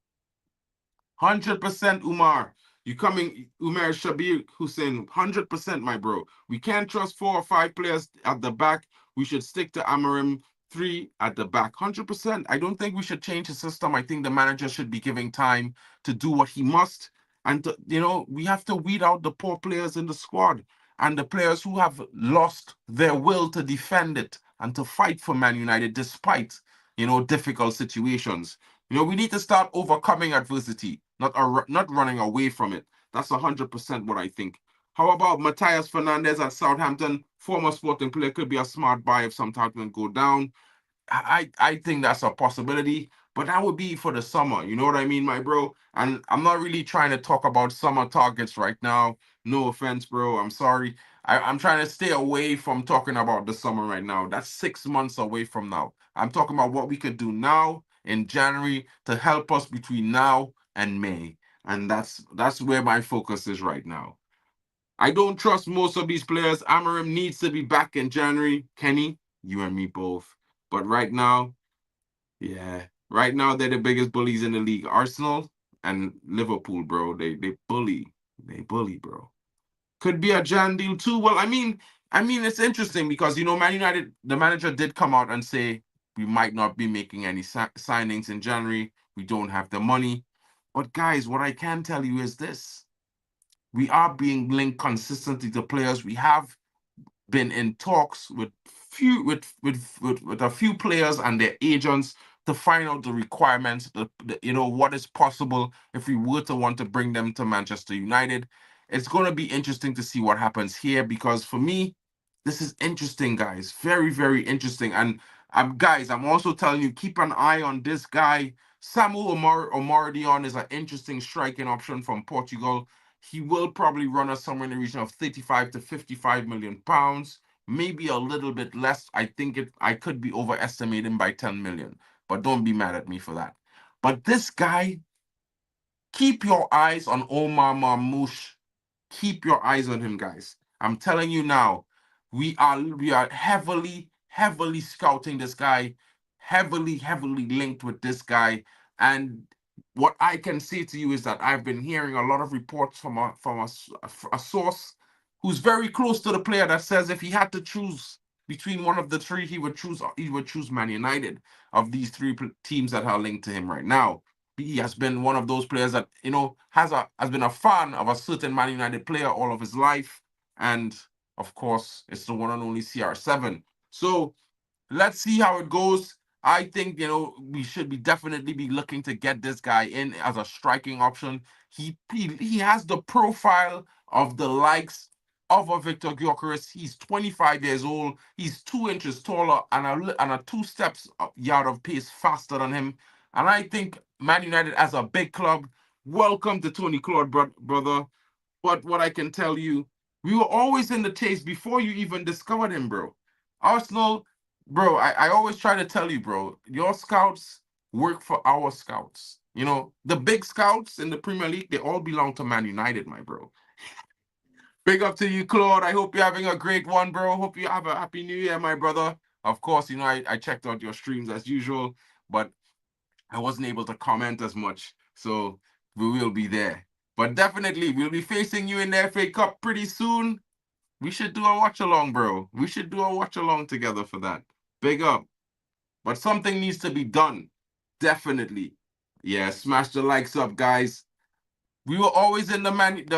100% Umar. You coming, Umar Shabir Hussein, 100%, my bro. We can't trust 4 or 5 players at the back. We should stick to Amorim, 3 at the back. 100%. I don't think we should change the system. I think the manager should be giving time to do what he must. And, we have to weed out the poor players in the squad and the players who have lost their will to defend it and to fight for Man United despite, difficult situations. We need to start overcoming adversity, not running away from it. That's 100% what I think. How about Matthias Fernandez at Southampton? Former Sporting player, could be a smart buy if Southampton go down. I think that's a possibility, but that would be for the summer. You know what I mean, my bro? And I'm not really trying to talk about summer targets right now. No offense, bro. I'm sorry. I'm trying to stay away from talking about the summer right now. That's 6 months away from now. I'm talking about what we could do now in January to help us between now and May. And that's where my focus is right now. I don't trust most of these players. Amorim needs to be back in January. Kenny, you and me both. But right now, yeah, right now they're the biggest bullies in the league. Arsenal and Liverpool, bro. They bully. They bully, bro. Could be a Jan deal too. Well, I mean it's interesting because Man United, the manager did come out and say we might not be making any signings in January. We don't have the money. But guys, what I can tell you is this: we are being linked consistently to players. We have been in talks with a few players and their agents to find out the requirements, what is possible if we were to want to bring them to Manchester United. It's going to be interesting to see what happens here because for me, this is interesting, guys. Very, very interesting. And guys, I'm also telling you, keep an eye on this guy. Samuel Omar is an interesting striking option from Portugal. He will probably run us somewhere in the region of 35 to 55 million pounds, maybe a little bit less. I could be overestimating by 10 million, but don't be mad at me for that. But this guy, keep your eyes on Omar Marmoush. Keep your eyes on him, guys. I'm telling you now, we are heavily, heavily scouting this guy, heavily linked with this guy. And what I can say to you is that I've been hearing a lot of reports from a source who's very close to the player that says if he had to choose between one of the three, he would choose Man United of these three teams that are linked to him right now. He has been one of those players that has been a fan of a certain Man United player all of his life, and of course, it's the one and only CR7. So let's see how it goes. I think we should be definitely be looking to get this guy in as a striking option. He has the profile of the likes of a Victor Gyokeres. He's 25 years old. He's 2 inches taller and a 2 steps yard of pace faster than him. And I think Man United as a big club, welcome to Tony Claude, brother. But what I can tell you, we were always in the chase before you even discovered him, bro. Arsenal, bro, I always try to tell you, bro, your scouts work for our scouts. The big scouts in the Premier League, they all belong to Man United, my bro. Big up to you, Claude. I hope you're having a great one, bro. Hope you have a happy new year, my brother. Of course, I checked out your streams as usual, but I wasn't able to comment as much. So we will be there. But definitely, we'll be facing you in the FA Cup pretty soon. We should do a watch along, bro. We should do a watch along together for that. Big up. But something needs to be done. Definitely. Yeah, smash the likes up, guys. We were always in the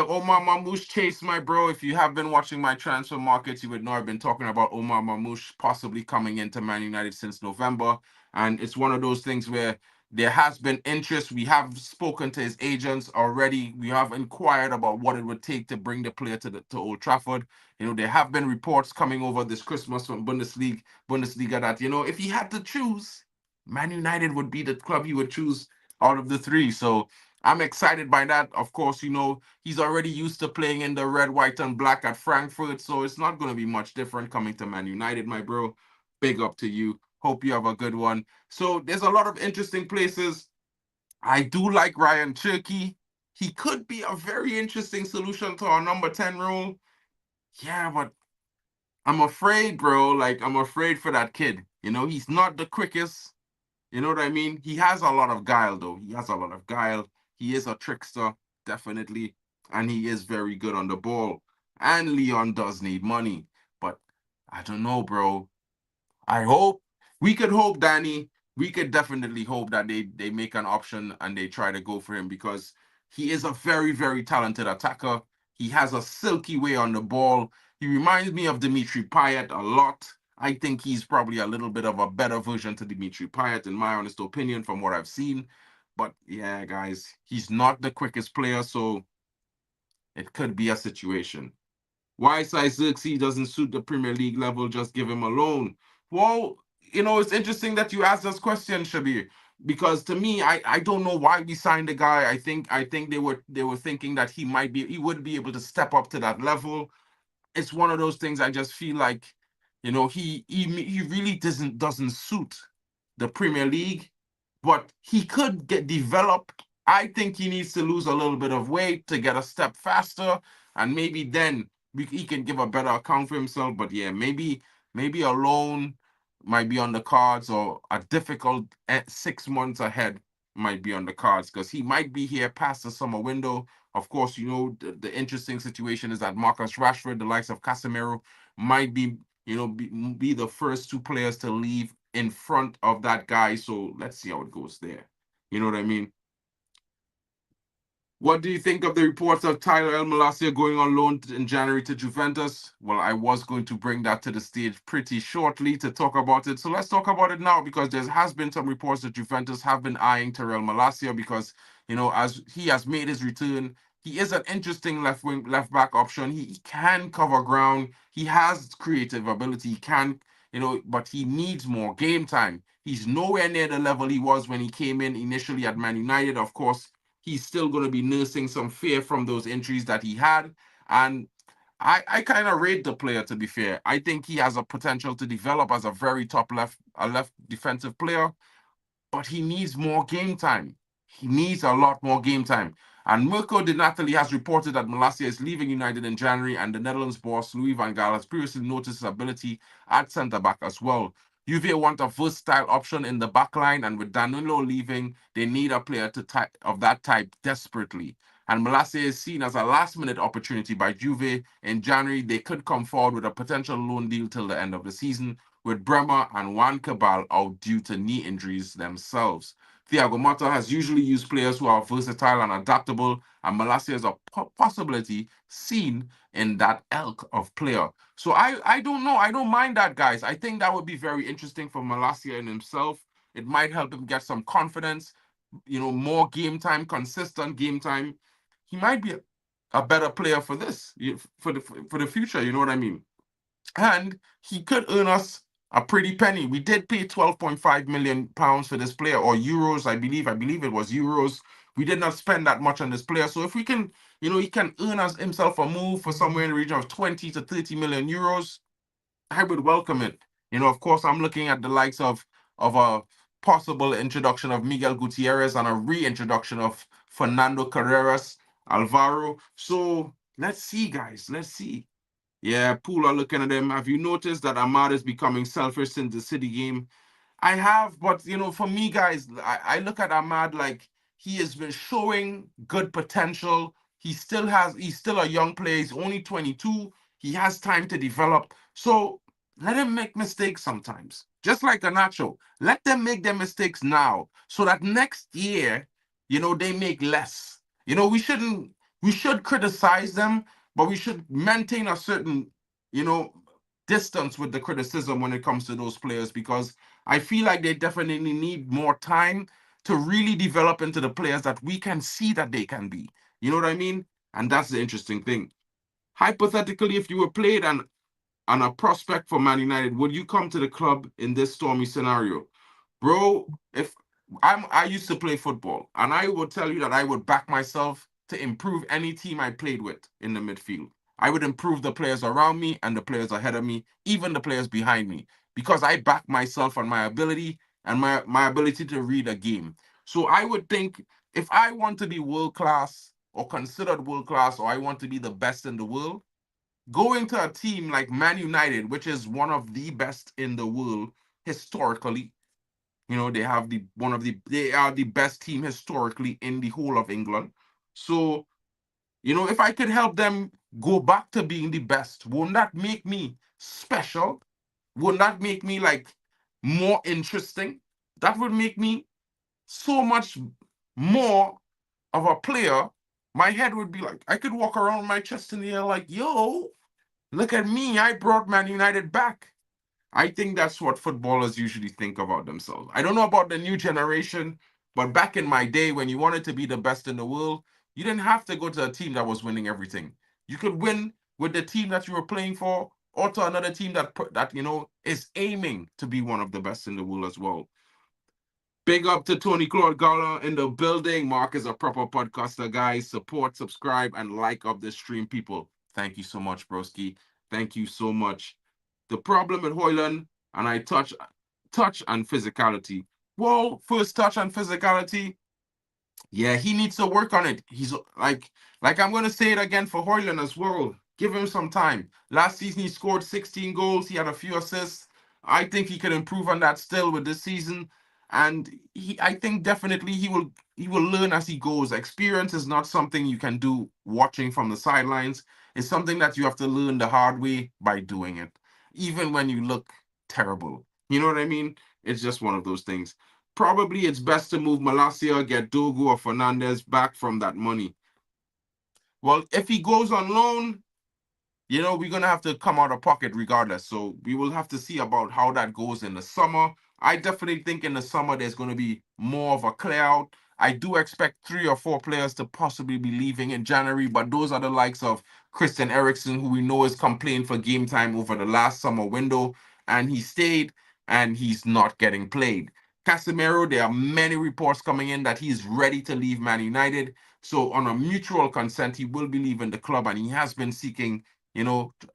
Omar Mamouche chase, my bro. If you have been watching my transfer markets, you would know I've been talking about Omar Mamouche possibly coming into Man United since November. And it's one of those things where there has been interest. We have spoken to his agents already. We have inquired about what it would take to bring the player to Old Trafford. There have been reports coming over this Christmas from Bundesliga that, if he had to choose, Man United would be the club he would choose out of the three. So I'm excited by that. Of course, he's already used to playing in the red, white, and black at Frankfurt, so it's not going to be much different coming to Man United, my bro. Big up to you. Hope you have a good one. So there's a lot of interesting places. I do like Ryan Cherky. He could be a very interesting solution to our number 10 role. Yeah, but I'm afraid, bro. Like, I'm afraid for that kid. He's not the quickest. You know what I mean? He has a lot of guile, though. He has a lot of guile. He is a trickster, definitely. And he is very good on the ball. And Leon does need money. But I don't know, bro. I hope we could hope, Danny. We could definitely hope that they make an option and they try to go for him because he is a very talented attacker. He has a silky way on the ball. He reminds me of Dimitri Payet a lot. I think he's probably a little bit of a better version to Dimitri Payet, in my honest opinion, from what I've seen. But yeah, guys, he's not the quickest player, so it could be a situation. Why size Xerxes doesn't suit the Premier League level, just give him a loan. Well, it's interesting that you asked this question, Shabir, because to me, I don't know why we signed the guy. I think they were thinking that he would be able to step up to that level. It's one of those things I just feel like, he really doesn't suit the Premier League, but he could get developed. I think he needs to lose a little bit of weight to get a step faster, and maybe then he can give a better account for himself. But yeah, maybe a loan might be on the cards, or a difficult 6 months ahead might be on the cards because he might be here past the summer window. Of course, the interesting situation is that Marcus Rashford, the likes of Casemiro, might be the first two players to leave in front of that guy. So let's see how it goes there. You know what I mean? What do you think of the reports of Tyler El Malacia going on loan in January to Juventus? Well, I was going to bring that to the stage pretty shortly to talk about it. So let's talk about it now because there has been some reports that Juventus have been eyeing Tyrell Malacia because, as he has made his return, he is an interesting left back option. He can cover ground. He has creative ability. He can, but he needs more game time. He's nowhere near the level he was when he came in initially at Man United. Of course, he's still going to be nursing some fear from those injuries that he had. And I kind of rate the player, to be fair. I think he has a potential to develop as a very top left defensive player, but he needs more game time. He needs a lot more game time. And Mirko Di Natale has reported that Malacia is leaving United in January, and the Netherlands boss Louis van Gaal has previously noticed his ability at centre back as well. Juve want a versatile option in the back line, and with Danilo leaving, they need a player of that type desperately. And Malacia is seen as a last-minute opportunity by Juve. In January, they could come forward with a potential loan deal till the end of the season, with Bremer and Juan Cabal out due to knee injuries themselves. Thiago Motta has usually used players who are versatile and adaptable, and Malacia is a possibility seen in that ilk of player. So I don't know. I don't mind that, guys. I think that would be very interesting for Malacia in himself. It might help him get some confidence, more game time, consistent game time. He might be a better player for this, for the future. You know what I mean? And he could earn us a pretty penny. We did pay 12.5 million pounds for this player, or euros, I believe. I believe it was euros. We did not spend that much on this player. So if we can, he can earn us himself a move for somewhere in the region of 20 to 30 million euros, I would welcome it. Of course, I'm looking at the likes of a possible introduction of Miguel Gutierrez and a reintroduction of Fernando Carreras, Alvaro. So let's see, guys. Let's see. Yeah, Pool are looking at them. Have you noticed that Ahmad is becoming selfish since the City game? I have, but for me, guys, I look at Ahmad like he has been showing good potential. He's still a young player. He's only 22. He has time to develop. So let him make mistakes sometimes. Just like Ganacho. Let them make their mistakes now so that next year, they make less. We should criticize them, but we should maintain a certain, you know, distance with the criticism when it comes to those players because I feel like they definitely need more time to really develop into the players that we can see that they can be. You know what I mean? And that's the interesting thing. Hypothetically, if you were played and a prospect for Man United, would you come to the club in this stormy scenario? Bro, if I used to play football, and I would tell you that I would back myself to improve any team I played with in the midfield. I would improve the players around me and the players ahead of me, even the players behind me, because I back myself on my ability and my ability to read a game. So I would think if I want to be world class or considered world class, or I want to be the best in the world, going to a team like Man United, which is one of the best in the world historically, they are the best team historically in the whole of England. So, if I could help them go back to being the best, wouldn't that make me special? Wouldn't that make me like more interesting? That would make me so much more of a player. My head would be like, I could walk around with my chest in the air like, yo, look at me, I brought Man United back. I think that's what footballers usually think about themselves. I don't know about the new generation, but back in my day when you wanted to be the best in the world, you didn't have to go to a team that was winning everything. You could win with the team that you were playing for or to another team that is aiming to be one of the best in the world as well. Big up to Tony Claude Gala in the building. Mark is a proper podcaster, guys. Support, subscribe, and like up the stream, people. Thank you so much, broski. Thank you so much. The problem with Hoyland, and I touch and physicality. Well, first touch and physicality, yeah, he needs to work on it. He's like I'm gonna say it again for Hoyland as well. Give him some time. Last season he scored 16 goals. He had a few assists. I think he can improve on that still with this season, and I think definitely he will learn as he goes. Experience is not something you can do watching from the sidelines. It's something that you have to learn the hard way by doing it, even when you look terrible. You know what I mean? It's just one of those things. Probably it's best to move Malacia, get Dogu or Fernandez back from that money. Well, if he goes on loan, we're gonna have to come out of pocket regardless. So we will have to see about how that goes in the summer. I definitely think in the summer there's gonna be more of a clear out. I do expect 3 or 4 players to possibly be leaving in January, but those are the likes of Christian Eriksen, who we know is complained for game time over the last summer window, and he stayed and he's not getting played. Casemiro, there are many reports coming in that he's ready to leave Man United. So on a mutual consent, he will be leaving the club, and he has been seeking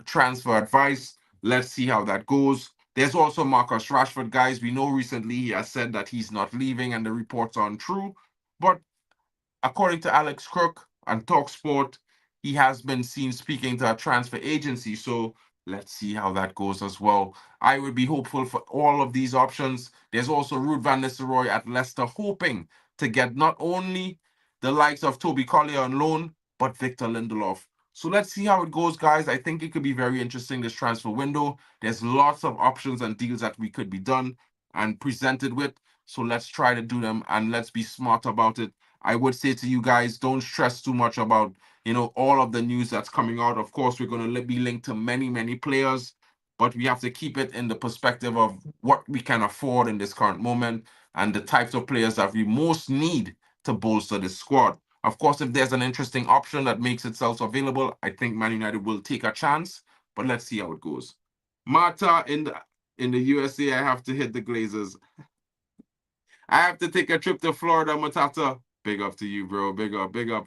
transfer advice. Let's see how that goes. There's also Marcus Rashford, guys. We know recently he has said that he's not leaving and the reports are untrue. But according to Alex Crook on TalkSport, he has been seen speaking to a transfer agency. So let's see how that goes as well. I would be hopeful for all of these options. There's also Ruud van Nistelrooy at Leicester, hoping to get not only the likes of Toby Collier on loan, but Victor Lindelof. So let's see how it goes, guys. I think it could be very interesting this transfer window. There's lots of options and deals that we could be done and presented with. So let's try to do them and let's be smart about it. I would say to you guys, don't stress too much about, all of the news that's coming out. Of course, we're going to be linked to many, many players, but we have to keep it in the perspective of what we can afford in this current moment and the types of players that we most need to bolster this squad. Of course, if there's an interesting option that makes itself available, I think Man United will take a chance, but let's see how it goes. Marta in the USA, I have to hit the Glazers. I have to take a trip to Florida, Matata. Big up to you, bro. Big up, big up.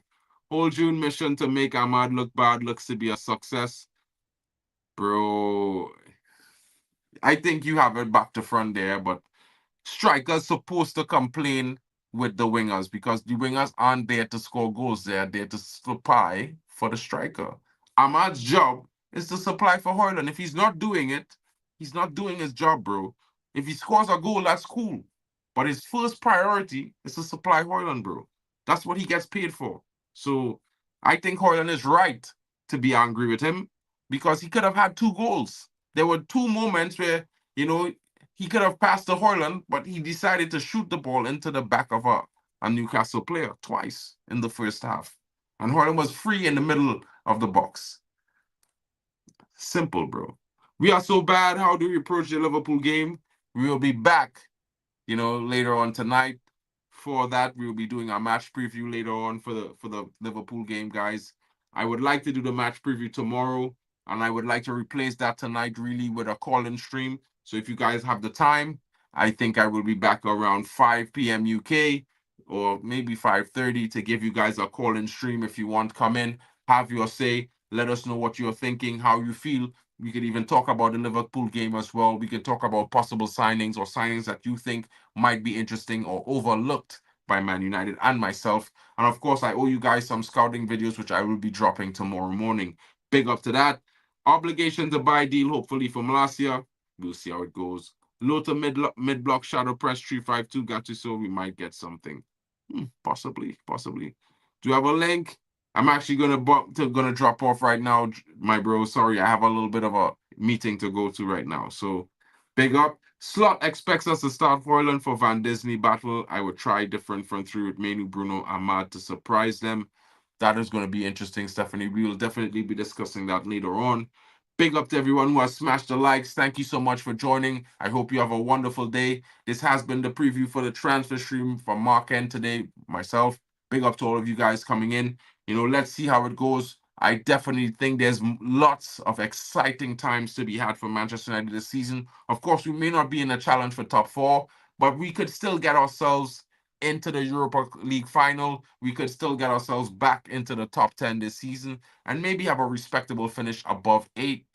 Whole June mission to make Ahmad look bad looks to be a success. Bro, I think you have it back to front there, but strikers supposed to complain with the wingers because the wingers aren't there to score goals. They're there to supply for the striker. Ahmad's job is to supply for Højlund. If he's not doing it, he's not doing his job, bro. If he scores a goal, that's cool. But his first priority is to supply Højlund, bro. That's what he gets paid for. So I think Højlund is right to be angry with him because he could have had 2 goals. There were 2 moments where, he could have passed to Højlund, but he decided to shoot the ball into the back of a Newcastle player twice in the first half. And Højlund was free in the middle of the box. Simple, bro. We are so bad. How do we approach the Liverpool game? We will be back, later on tonight. For that, we will be doing our match preview later on for the Liverpool game, guys. I would like to do the match preview tomorrow, and I would like to replace that tonight really with a call-in stream. So if you guys have the time, I think I will be back around 5 p.m. UK or maybe 5:30 to give you guys a call-in stream. If you want, come in, have your say, let us know what you're thinking, how you feel. We could even talk about the Liverpool game as well. We could talk about possible signings or signings that you think might be interesting or overlooked by Man United and myself. And of course, I owe you guys some scouting videos, which I will be dropping tomorrow morning. Big up to that. Obligation to buy deal, hopefully for Malacia. We'll see how it goes. Low to mid-block shadow press 352 got you, so we might get something. Possibly. Do you have a link? I'm actually gonna drop off right now, my bro. Sorry, I have a little bit of a meeting to go to right now. So big up. Slot expects us to start Højlund for Van Disney battle. I would try different front three with Menu, Bruno, Ahmad to surprise them. That is going to be interesting, Stephanie. We will definitely be discussing that later on. Big up to everyone who has smashed the likes. Thank you so much for joining. I hope you have a wonderful day. This has been the preview for the transfer stream from Mark N today, myself. Big up to all of you guys coming in. Let's see how it goes. I definitely think there's lots of exciting times to be had for Manchester United this season. Of course, we may not be in a challenge for top 4, but we could still get ourselves into the Europa League final. We could still get ourselves back into the top 10 this season and maybe have a respectable finish above 8.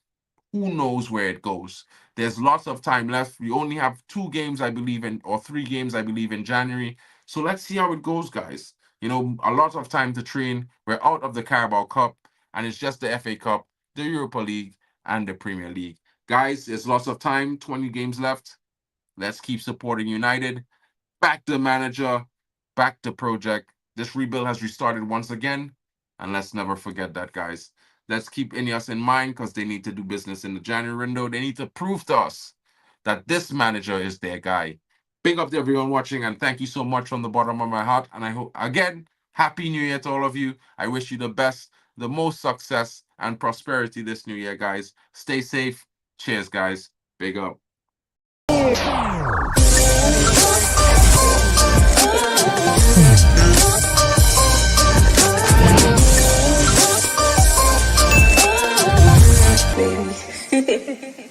Who knows where it goes? There's lots of time left. We only have 2 games, I believe, or 3 games, I believe, in January. So let's see how it goes, guys. A lot of time to train. We're out of the Carabao Cup, and it's just the FA Cup, the Europa League, and the Premier League. Guys, there's lots of time, 20 games left. Let's keep supporting United. Back to manager, back to project. This rebuild has restarted once again, and let's never forget that, guys. Let's keep Ineos in mind because they need to do business in the January window. They need to prove to us that this manager is their guy. Big up to everyone watching, and thank you so much from the bottom of my heart. And I hope, again, Happy New Year to all of you. I wish you the best, the most success and prosperity this new year, guys. Stay safe. Cheers, guys. Big up. Baby.